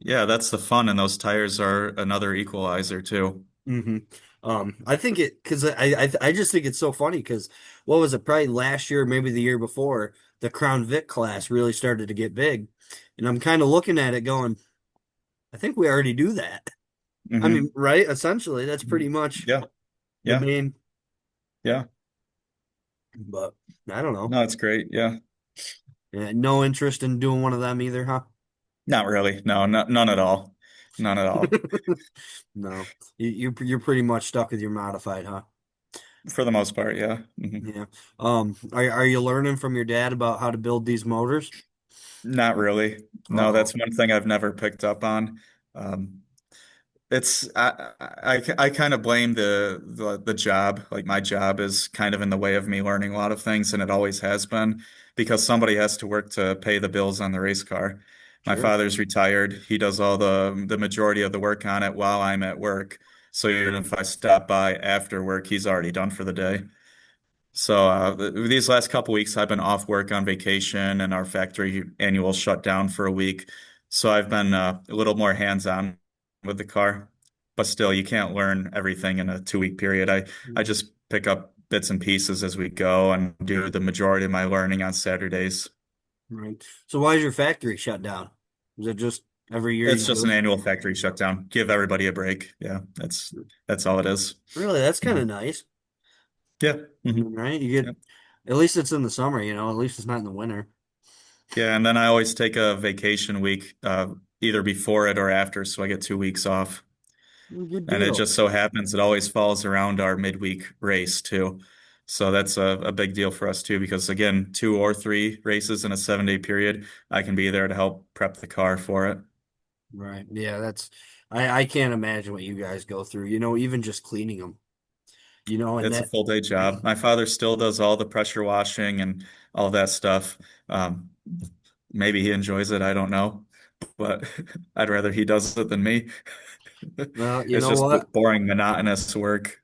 yeah, that's the fun, and those tires are another equalizer too. hmm I think because I just think it's so funny because what was it, probably last year, maybe the year before, the Crown Vic class really started to get big. And I'm kind of looking at it going, I think we already do that. I mean, Hmm. right? Essentially, that's pretty much Yeah. the Yeah. main, Yeah. but I don't know. No, it's great. Yeah. Yeah, no interest in doing one of them either, huh? Not really. No, none at all. None at all. No, you're pretty much stuck with your modified, huh? For the most part, yeah. Yeah. Are you learning from your dad about how to build these motors? Not really. No, Uh-oh. that's one thing I've never picked up on. Um, It's I kind of blame the job. Like my job is kind of in the way of me learning a lot of things, and it always has been because somebody has to work to pay the bills on the race car. My Sure. father's retired. He does all the majority of the work on it while I'm at work. So even if I stop by after work, he's already done for the day. So these last couple weeks, I've been off work on vacation, and our factory annual shut down for a week. So I've been a little more hands-on with the car. But still, you can't learn everything in a 2 week period. I Mhm. just pick up bits and pieces as we go and do the majority of my learning on Saturdays. Right. So why is your factory shut down? Is it just every year It's you just do an it? annual factory shutdown. Give everybody a break. Yeah, that's all it is. Really, that's kind Mhm. of nice, Yeah. right? You get, Yeah. at least it's in the summer, at least it's not in the winter. Yeah, and then I always take a vacation week, either before it or after, so I get 2 weeks off. Good And it deal. just so happens it always falls around our midweek race too. So that's a big deal for us too, because again, two or three races in a 7 day period, I can be there to help prep the car for it. Right. Yeah, I can't imagine what you guys go through, even just cleaning them, and It's a that, full day job. My father still does all the pressure washing and all that stuff. Um, Maybe he enjoys it, I don't know, but I'd rather he does it than me. well, you It's know just what? boring, monotonous work.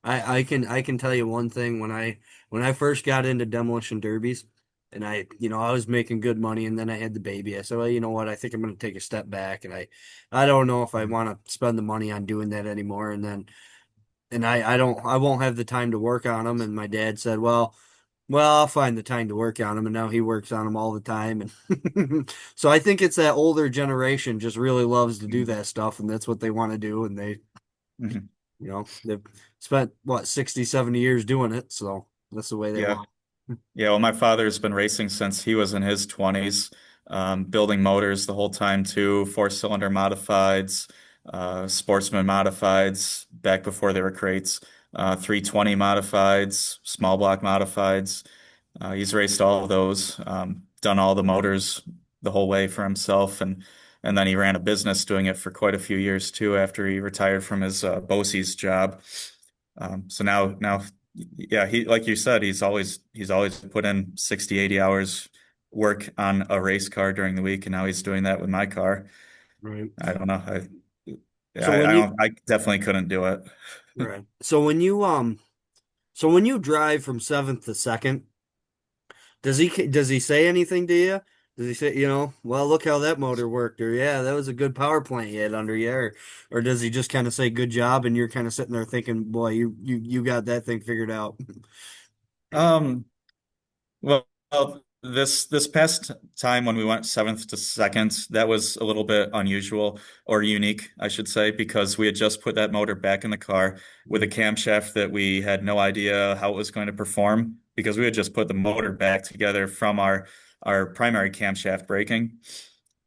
I can tell you one thing when I first got into demolition derbies and I was making good money and then I had the baby. I said, well, you know what? I think I'm going to take a step back and I don't know if I want to spend the money on doing that anymore. And I won't have the time to work on them. And my dad said, well, I'll find the time to work on them. And now he works on them all the time. And so I think it's that older generation just really loves to do Mhm. that stuff and that's what they want to do. And Mhm. they've spent what 60, 70 years doing it, so that's the way they Yeah. want. Yeah, well, my father's been racing since he was in his 20s, building motors the whole time too, four-cylinder modifieds, sportsman modifieds, back before they were crates, 320 modifieds, small block modifieds. He's raced all of those, done all the motors the whole way for himself, and then he ran a business doing it for quite a few years too after he retired from his BOCES job. So now, yeah, he like you said, he's always put in 60, 80 hours work on a race car during the week, and now he's doing that with my car. Right. I don't know. So when I you don't. I definitely couldn't do it. right. So when you drive from seventh to second, does he say anything to you? Does he say, well, look how that motor worked, or yeah, that was a good power plant you had under you, or does he just kind of say good job and you're kind of sitting there thinking, boy, you got that thing figured out. Um, Well, this past time when we went seventh to second, that was a little bit unusual or unique, I should say, because we had just put that motor back in the car with a camshaft that we had no idea how it was going to perform because we had just put the motor back together from our primary camshaft braking.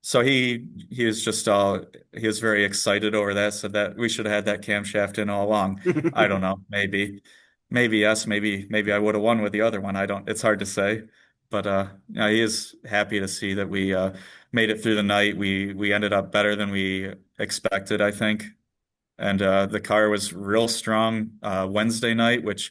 So he is just he was very excited over that, said that we should have had that camshaft in all along. I don't know, maybe yes, maybe I would have won with the other one. I don't, it's hard to say. But yeah, he is happy to see that we made it through the night. We ended up better than we expected, I think. And the car was real strong Wednesday night, which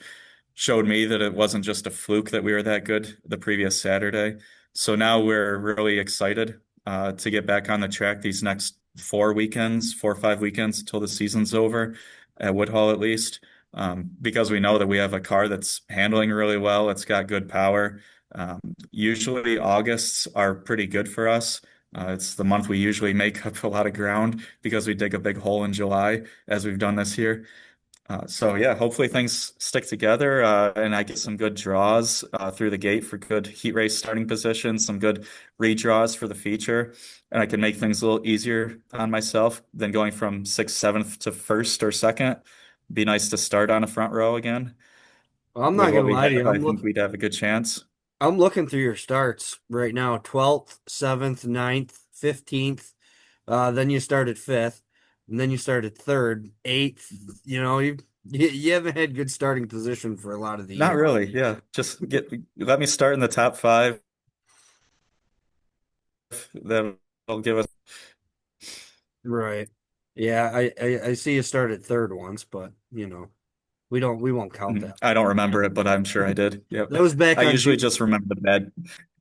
showed me that it wasn't just a fluke that we were that good the previous Saturday. So now we're really excited to get back on the track these next 4 weekends, 4 or 5 weekends until the season's over at Woodhull at least, because we know that we have a car that's handling really well. It's got good power. Um, Usually Augusts are pretty good for us. It's the month we usually make up a lot of ground because we dig a big hole in July, as we've done this year. So yeah, hopefully things stick together, and I get some good draws through the gate for good heat race starting positions, some good redraws for the feature, and I can make things a little easier on myself than going from sixth, seventh to first or second. Be nice to start on a front row again. Well, I'm With not what gonna we lie to you. have, I think we'd have a good chance. I'm looking through your starts right now. 12th, 7th, ninth, 15th. Then you started fifth, and then you started third, eighth. You haven't had good starting position for a lot of the Not year. really, yeah. Just let me start in the top five. That'll give us. Right. Yeah, I see you started third once, but we won't count that. I don't remember it, but I'm sure I did. Yep. That was back I on usually June. just remember the bad.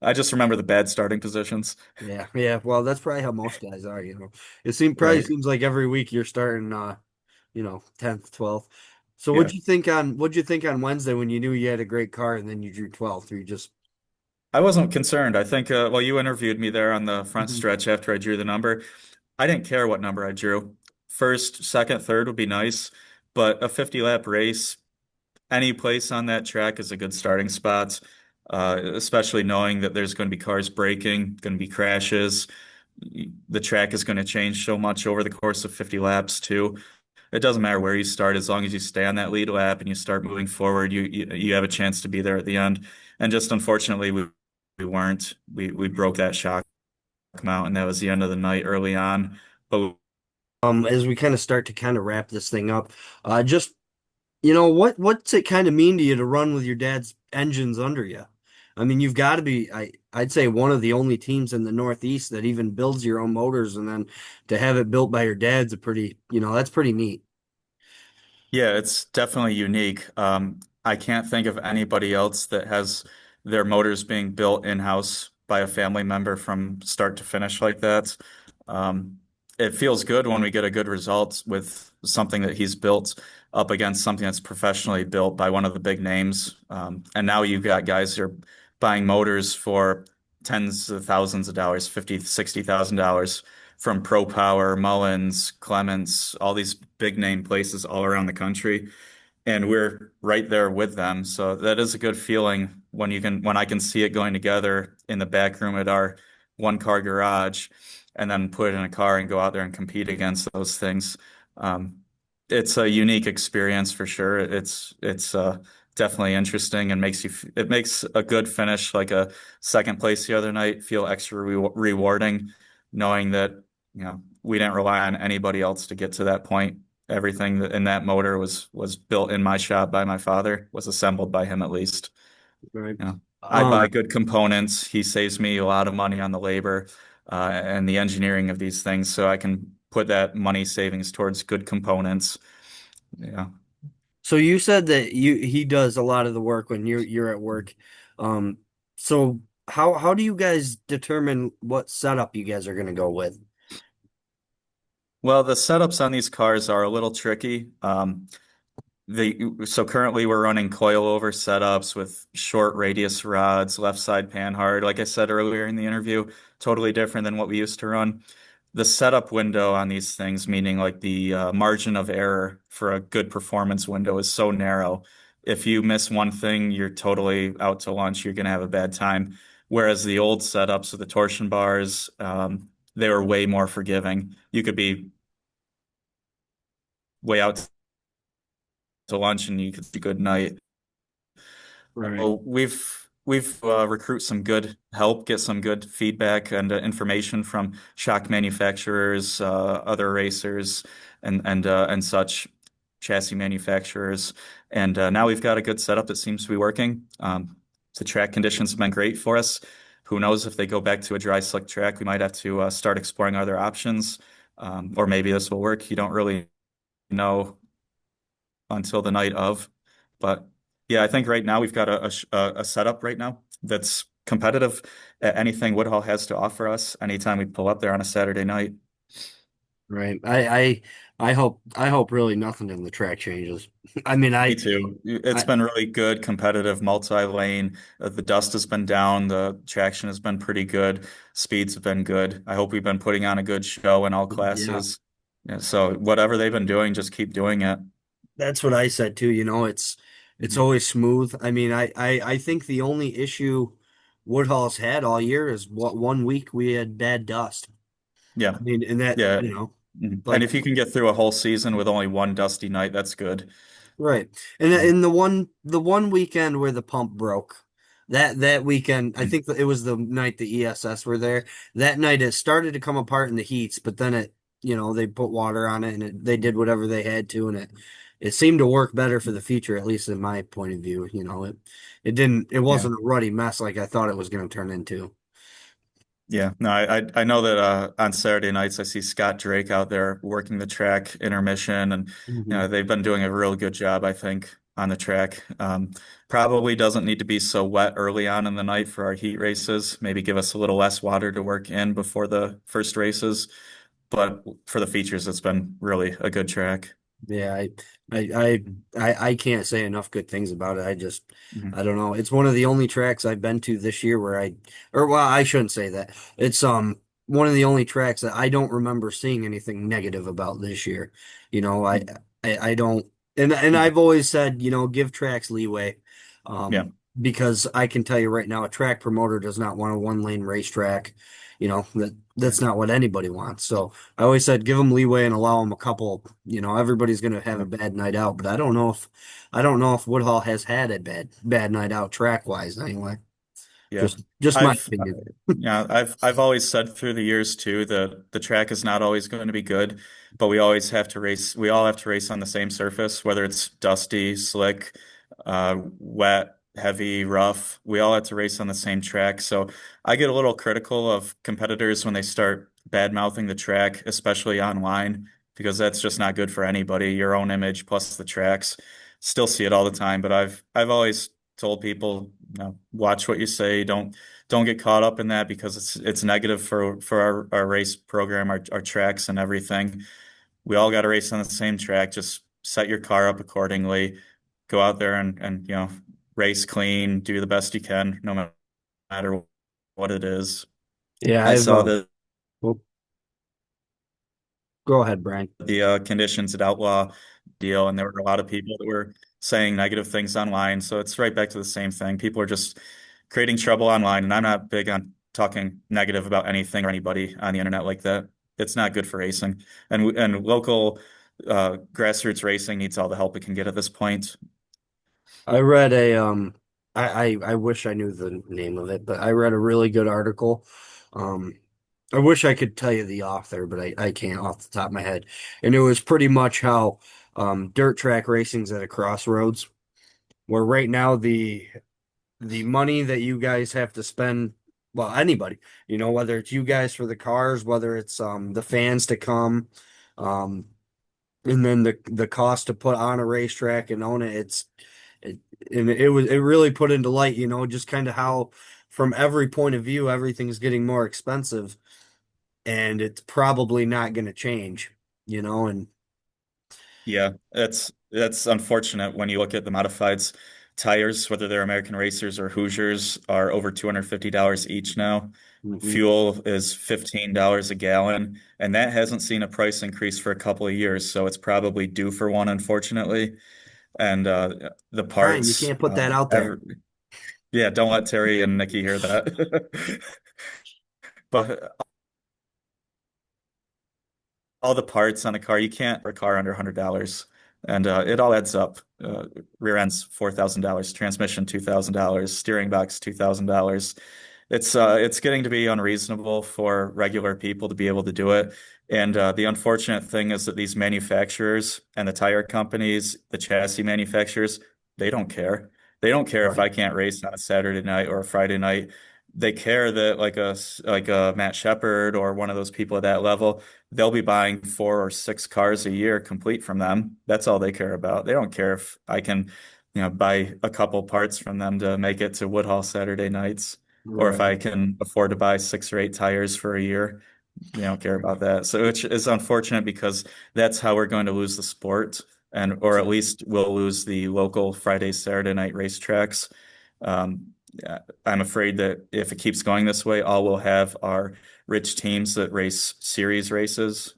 I just remember the bad starting positions. Yeah, yeah. Well, that's probably how most guys are. Probably Right. seems like every week you're starting 10th, 12th. So Yeah. what'd you think on Wednesday when you knew you had a great car and then you drew 12th, or you just I wasn't concerned. I think, well, you interviewed me there on the front Mhm. stretch after I drew the number. I didn't care what number I drew. First, second, third would be nice, but a 50 lap race, any place on that track is a good starting spot, especially knowing that there's going to be cars braking, going to be crashes. The track is going to change so much over the course of 50 laps, too. It doesn't matter where you start, as long as you stay on that lead lap and you start moving forward, you have a chance to be there at the end. And just unfortunately, we weren't. We broke that shock mount, and that was the end of the night early on. But as we kind of start to kind of wrap this thing up, just what's it kind of mean to you to run with your dad's engines under you? I mean, you've got to be I'd say one of the only teams in the Northeast that even builds your own motors, and then to have it built by your dad's a pretty, that's pretty neat. yeah, it's definitely unique. I can't think of anybody else that has their motors being built in-house by a family member from start to finish like that. Um, it feels good when we get a good result with something that he's built up against something that's professionally built by one of the big names. And now you've got guys who are buying motors for tens of thousands of dollars, 50, $60,000 from Pro Power, Mullins, Clements, all these big name places all around the country, and we're right there with them. So that is a good feeling when I can see it going together in the back room at our one car garage, and then put it in a car and go out there and compete against those things. Um, it's a unique experience for sure. It's definitely interesting and it makes a good finish, like a second place the other night, feel extra rewarding, knowing that we didn't rely on anybody else to get to that point. Everything in that motor was built in my shop by my father, was assembled by him at least. Right. You know, I buy Um, good components. He saves me a lot of money on the labor and the engineering of these things, so I can put that money savings towards good components. Yeah. so you said that he does a lot of the work when you're at work. Um, so how do you guys determine what setup you guys are going to go with? Well, the setups on these cars are a little tricky. So currently we're running coilover setups with short radius rods, left side panhard. Like I said earlier in the interview, totally different than what we used to run. The setup window on these things, meaning like the margin of error for a good performance window, is so narrow if you miss one thing, you're totally out to lunch. You're going to have a bad time. Whereas the old setups with the torsion bars, they were way more forgiving. You could be way out to lunch and you could see good night. Right. Oh, we've recruit some good help, get some good feedback and information from shock manufacturers, other racers, and such chassis manufacturers, and now we've got a good setup that seems to be working. The track conditions have been great for us. Who knows if they go back to a dry slick track, we might have to start exploring other options, or maybe this will work. You don't really know until the night of. But yeah, I think right now we've got a setup right now that's competitive at anything Woodhull has to offer us anytime we pull up there on a Saturday night. Right. I hope really nothing in the track changes. I mean, Me too. It's I been really good, competitive, multi-lane. The dust has been down. The traction has been pretty good. Speeds have been good. I hope we've been putting on a good show in all yeah, classes. Yeah, so whatever they've been doing, just keep doing it. that's what I said too. You know, it's Mhm. always smooth. I mean, I think the only issue Woodhull's had all year is what one week we had bad dust. Yeah. I mean, and that, Yeah. you know, Mhm. And like if you can get through a whole season with only one dusty night, that's good. right. And Mhm. in the one weekend where the pump broke, that weekend, I think that it was the night the ESS were there. That night it started to come apart in the heats, but then they put water on it and they did whatever they had to, and it seemed to work better for the future, at least in my point of view. It Yeah. wasn't a ruddy mess like I thought it was going to turn into. Yeah, no, I know that on Saturday nights I see Scott Drake out there working the track intermission, and Hmm. they've been doing a real good job, I think, on the track. Probably doesn't need to be so wet early on in the night for our heat races. Maybe give us a little less water to work in before the first races, but for the features, it's been really a good track. Yeah, I, I can't say enough good things about it. Mhm. I don't know. It's one of the only tracks I've been to this year where or well, I shouldn't say that. It's one of the only tracks that I don't remember seeing anything negative about this year. You know, I don't, and Mhm. I've always said, give tracks leeway, Yeah, because I can tell you right now, a track promoter does not want a one lane racetrack. yeah, That's not what anybody wants. So. I always said give them leeway and allow them a couple. Everybody's going to have a yeah. bad night out, but I don't know if Woodhull has had a bad night out track wise anyway. Yeah. Just my I've opinion. yeah, I've always said through the years too that the track is not always going to be good, but we all have to race on the same surface, whether it's dusty, slick, wet, heavy, rough. We all have to race on the same track. So I get a little critical of competitors when they start bad mouthing the track, especially online, because that's just not good for anybody. Your own image plus the tracks. Still see it all the time, but I've always told people, watch what you say. Don't get caught up in that because it's negative for our race program, our tracks and everything. We all got to race on the same track. Just set your car up accordingly. Go out there and race clean, do the best you can, no matter what it is. Yeah, I saw well, go ahead, Brian. the conditions at Outlaw deal, and there were a lot of people that were saying negative things online. So it's right back to the same thing. People are just creating trouble online, and I'm not big on talking negative about anything or anybody on the internet like that. It's not good for racing, and local grassroots racing needs all the help it can get at this point. I read a I wish I knew the name of it, but I read a really good article. Um I wish I could tell you the author, but I can't off the top of my head. And it was pretty much how dirt track racing's at a crossroads, where right now the money that you guys have to spend, well, anybody, whether it's you guys for the cars, whether it's the fans to come, um, and then the cost to put on a racetrack and own it, it and it really put into light, just kind of how from every point of view everything's getting more expensive and it's probably not going to change, and Yeah, that's unfortunate when you look at the modifieds. Tires, whether they're American Racers or Hoosiers, are over $250 each now. mhm. Fuel is $15 a gallon, and that hasn't seen a price increase for a couple of years, so it's probably due for one, unfortunately. and the Fine, you parts. can't put that out there. Yeah, don't let Terry and Nikki hear that. But all the parts on a car, you can't for a car under $100, and it all adds up. Rear end's $4,000, transmission $2,000, steering box $2,000. It's getting to be unreasonable for regular people to be able to do it. And the unfortunate thing is that these manufacturers and the tire companies, the chassis manufacturers, they don't care. They don't care if Right. I can't race on a Saturday night or a Friday night. They care that like a Matt Shepard or one of those people at that level, they'll be buying 4 or 6 cars a year complete from them. That's all they care about. They don't care if I can, buy a couple parts from them to make it to Woodhall Saturday nights, or if Right. I can afford to buy 6 or 8 tires for a year. They don't care about that. So which is unfortunate because that's how we're going to lose the sport, and or at Exactly. least we'll lose the local Friday, Saturday night racetracks. Yeah, I'm afraid that if it keeps going this way, all we'll have are rich teams that race series races.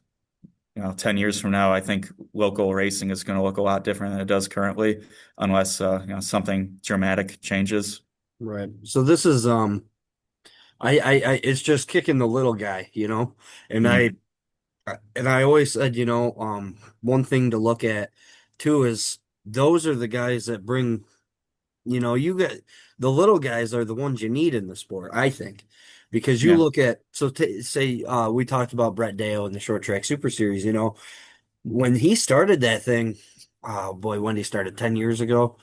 10 years from now, I think local racing is going to look a lot different than it does currently, unless something dramatic changes. Right. So this is it's just kicking the little guy, you know? And I Mhm. and I always said, one thing to look at too is those are the guys that bring, you get the little guys are the ones you need in the sport, I think. Because you Yeah, look at so t say we talked about Brett Dale in the short track super series, when he started that thing, oh boy, when he started 10 years ago,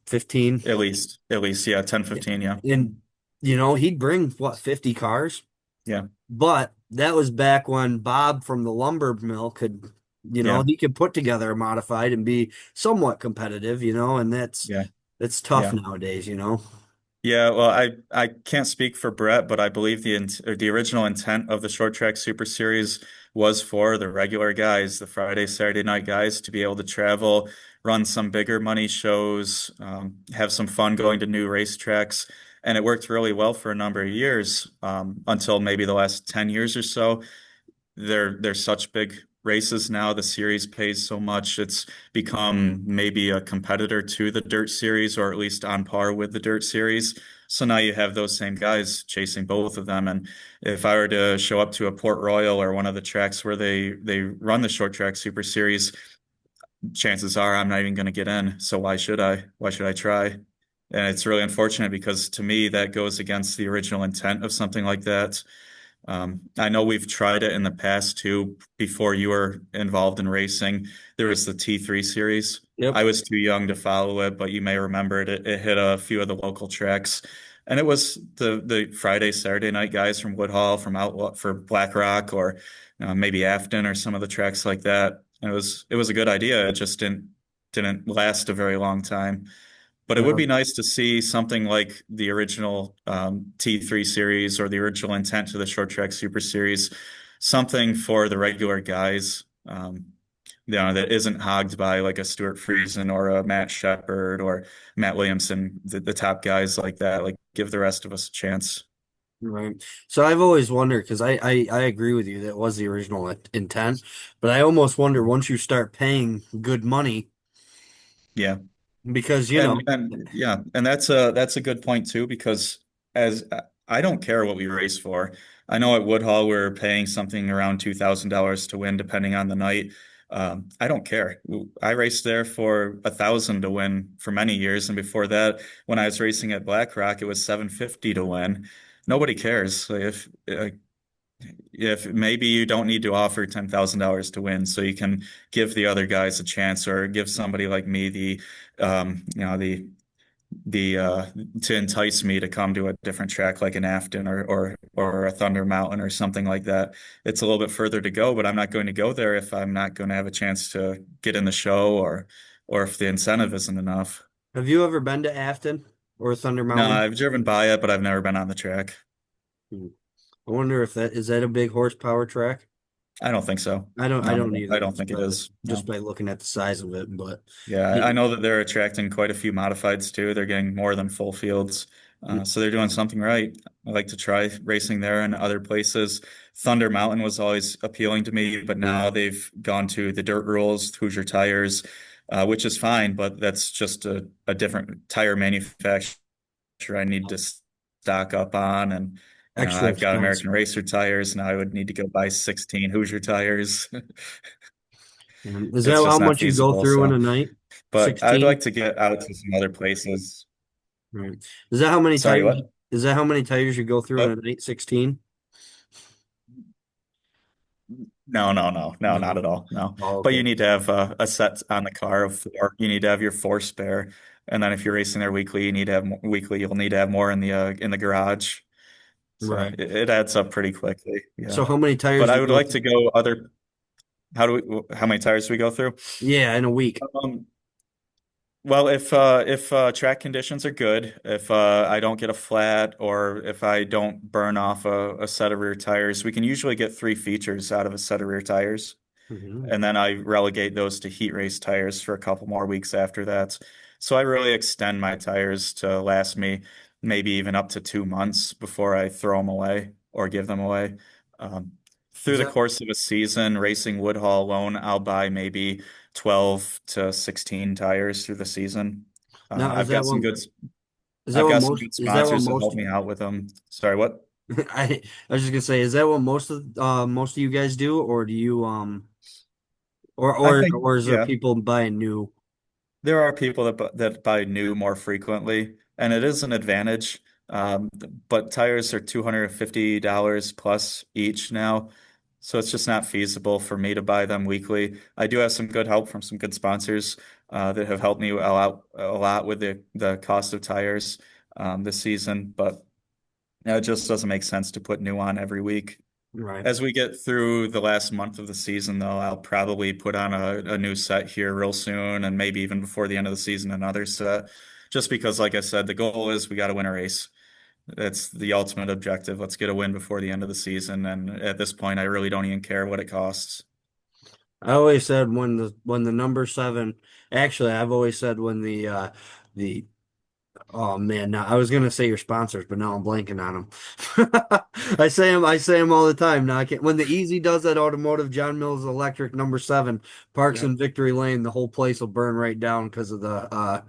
15. at least, yeah, 10, 15, yeah, And he'd bring what, 50 cars? yeah, But that was back when Bob from the lumber mill could, yeah, he could put together a modified and be somewhat competitive, and yeah, that's tough yeah. nowadays. Yeah, well, I can't speak for Brett, but I believe the original intent of the short track super series was for the regular guys, the Friday, Saturday night guys, to be able to travel, run some bigger money shows, have some fun going to new racetracks, and it worked really well for a number of years, until maybe the last 10 years or so. They're such big races now. The series pays so much. It's become maybe a competitor to the Dirt Series, or at least on par with the Dirt Series. So now you have those same guys chasing both of them. And if I were to show up to a Port Royal or one of the tracks where they run the short track Super Series, chances are I'm not even going to get in. So why should I? Why should I try? And it's really unfortunate because to me that goes against the original intent of something like that. I know we've tried it in the past too, before you were involved in racing. There was the T3 series. Yep. I was too young to follow it, but you may remember it. It hit a few of the local tracks. And it was the Friday, Saturday night guys from Woodhall, from Outlaw for Black Rock, or maybe Afton or some of the tracks like that. And it was a good idea. It just didn't last a very long time. But it would Well, be nice to see something like the original T3 series, or the original intent to the Short Track Super Series, something for the regular guys, that isn't hogged by like a Stuart Friesen or a Matt Shepard or Matt Williamson, the top guys like that. Like give the rest of us a chance. right. So I've always wondered because I agree with you that was the original intent, but I almost wonder once you start paying good money Yeah. because And yeah, and that's a good point too, because as I don't care what we race for. I know at Woodhall we're paying something around $2,000 to win, depending on the night. I don't care. I raced there for 1,000 to win for many years, and before that, when I was racing at Black Rock, it was 750 to win. Nobody cares. Like, if maybe you don't need to offer $10,000 to win, so you can give the other guys a chance, or give somebody like me the to entice me to come to a different track like an Afton, or a Thunder Mountain or something like that. It's a little bit further to go, but I'm not going to go there if I'm not going to have a chance to get in the show, or if the incentive isn't enough. have you ever been to Afton or Thunder No, Mountain? I've driven by it, but I've never been on the track. Hmm. I wonder if that is that a big horsepower track? I don't think so. I No, don't I either, don't think it is. just No. by looking at the size of it, but Yeah, I yeah, know that they're attracting quite a few modifieds too. They're getting more than full fields. So they're doing something right. I like to try racing there and other places. Thunder Mountain was always appealing to me, but now they've gone to the dirt rules, Hoosier tires, which is fine, but that's just a different tire manufacturer I need to stock up on. And Extra I've got expense. American Racer tires. Now I would need to go buy 16 Hoosier tires. Is that It's how just not much you go feasible. through in So, a night? but I'd 16? like to get out to some other places. Right. Is that how many Sorry, tires? what? Is that how many tires you go through in a What? night? 16? No, no, no, no, not No. at all. No. Oh, But you okay. need to have a set on the car of four. You need to have your four spare. And then if you're racing there weekly, you need to have weekly, you'll need to have more in the garage. So Right. it adds up pretty quickly. Yeah. So how many But tires do I you would go like through? to go other, how many tires do we go through? Yeah, in a week. Um, Well, if track conditions are good, if I don't get a flat or if I don't burn off a set of rear tires, we can usually get three features out of a set of rear tires. Mhm. And then I relegate those to heat race tires for a couple more weeks after that. So I really extend my tires to last me maybe even up to 2 months before I throw them away or give them away. Um, Through Is the that course of a season, racing Woodhall alone, I'll buy maybe 12 to 16 tires through the season. now? I've got some good, Is that I've what got some most? good Is that what sponsors that help most? me out with them. Sorry, what? I was just gonna say, is that what most of you guys do, or do you I think, or is there yeah. people buying new? There are people that buy new more frequently, and it is an advantage. Um, but tires are $250 plus each now, so it's just not feasible for me to buy them weekly. I do have some good help from some good sponsors that have helped me out a lot with the cost of tires this season, but it just doesn't make sense to put new on every week. Right. As we get through the last month of the season, though, I'll probably put on a new set here real soon, and maybe even before the end of the season, another set. Just because, like I said, the goal is we got to win a race. That's the ultimate objective. Let's get a win before the end of the season. And at this point, I really don't even care what it costs. I always said when the number seven. Actually, I've always said when the oh man, now I was gonna say your sponsors, but now I'm blanking on them. I say them all the time. Now I can't. When the Easy does that automotive, John Mills Electric number seven parks Yeah. in Victory Lane, the whole place will burn right down because of the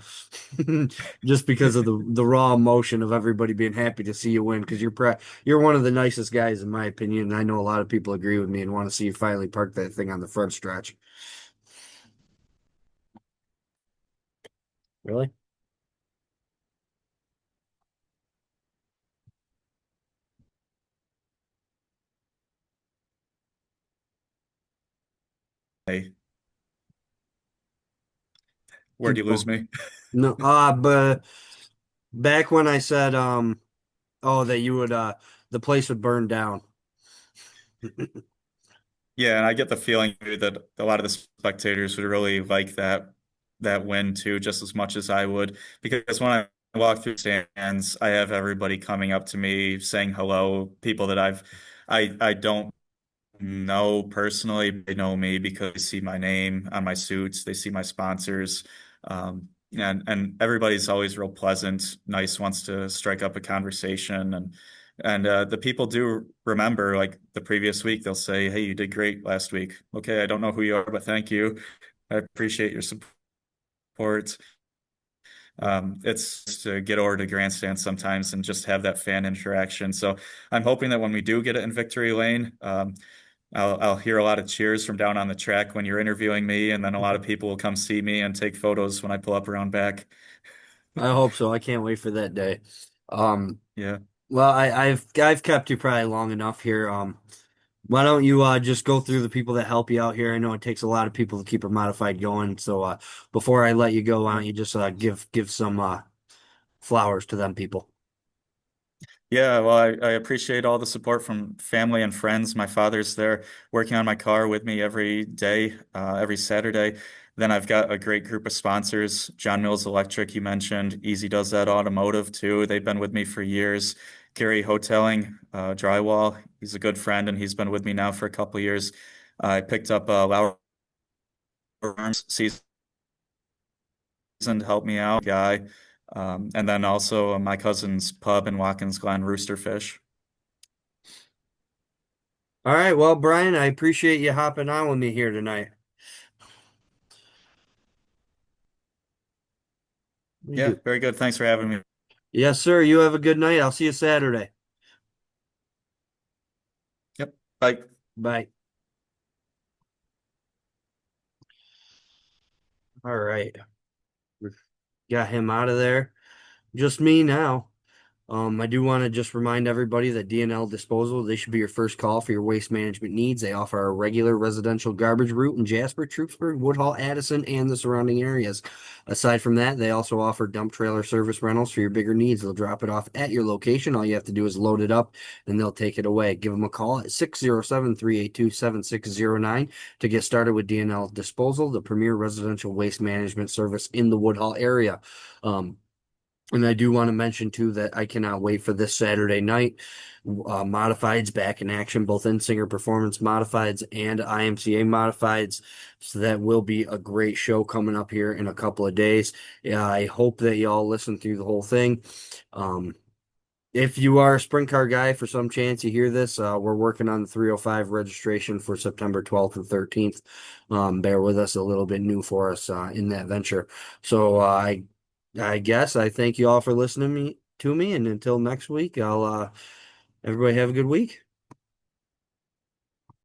just because of the raw emotion of everybody being happy to see you win. Because you're one of the nicest guys in my opinion, and I know a lot of people agree with me and want to see you finally park that thing on the front stretch. Really? Hey, where'd Keep you lose going. me? No, but back when I said oh, that you would the place would burn down. Yeah, and I get the feeling that a lot of the spectators would really like that win too, just as much as I would. Because when I walk through stands, I have everybody coming up to me saying hello, people that I don't know personally. They know me because they see my name on my suits, they see my sponsors. And everybody's always real pleasant, nice, wants to strike up a conversation and the people do remember, like the previous week, they'll say, "Hey, you did great last week." Okay, I don't know who you are, but thank you. I appreciate your support. It's just to get over to grandstand sometimes and just have that fan interaction. So I'm hoping that when we do get it in Victory Lane, I'll hear a lot of cheers from down on the track when you're interviewing me, and then a lot of people will come see me and take photos when I pull up around back. I hope so. I can't wait for that day. Um, Yeah. well, I've kept you probably long enough here. Why don't you just go through the people that help you out here? I know it takes a lot of people to keep a modified going. So before I let you go, why don't you just give some flowers to them people? Yeah, well, I appreciate all the support from family and friends. My father's there working on my car with me every day, every Saturday. Then I've got a great group of sponsors. John Mills Electric, you mentioned. Easy does that automotive too. They've been with me for years. Gary Hoteling, Drywall. He's a good friend and he's been with me now for a couple of years. I picked up Lauer Arms season to help me out, guy. And then also my cousin's pub in Watkins Glen, Roosterfish. All right, well, Brian, I appreciate you hopping on with me here tonight. What do you Yeah, do? very good. Thanks for having me. Yes, sir. You have a good night. I'll see you Saturday. Yep. Bye. Bye. All right. Got him out of there. Just me now. I do want to just remind everybody that D&L Disposal, they should be your first call for your waste management needs. They offer a regular residential garbage route in Jasper, Troopsburg, Woodhull, Addison, and the surrounding areas. Aside from that, they also offer dump trailer service rentals for your bigger needs. They'll drop it off at your location. All you have to do is load it up and they'll take it away. Give them a call at 607-382-7609 to get started with D&L Disposal, the premier residential waste management service in the Woodhull area. Um, and I do want to mention too that I cannot wait for this Saturday night. Modifieds back in action, both Insinger Performance Modifieds and IMCA Modifieds. So that will be a great show coming up here in a couple of days. Yeah, I hope that y'all listen through the whole thing. Um, if you are a sprint car guy, for some chance you hear this, we're working on the 305 registration for September 12th and 13th. Bear with us, a little bit new for us in that venture. So I guess I thank you all for listening to me, and until next week, I'll everybody have a good week.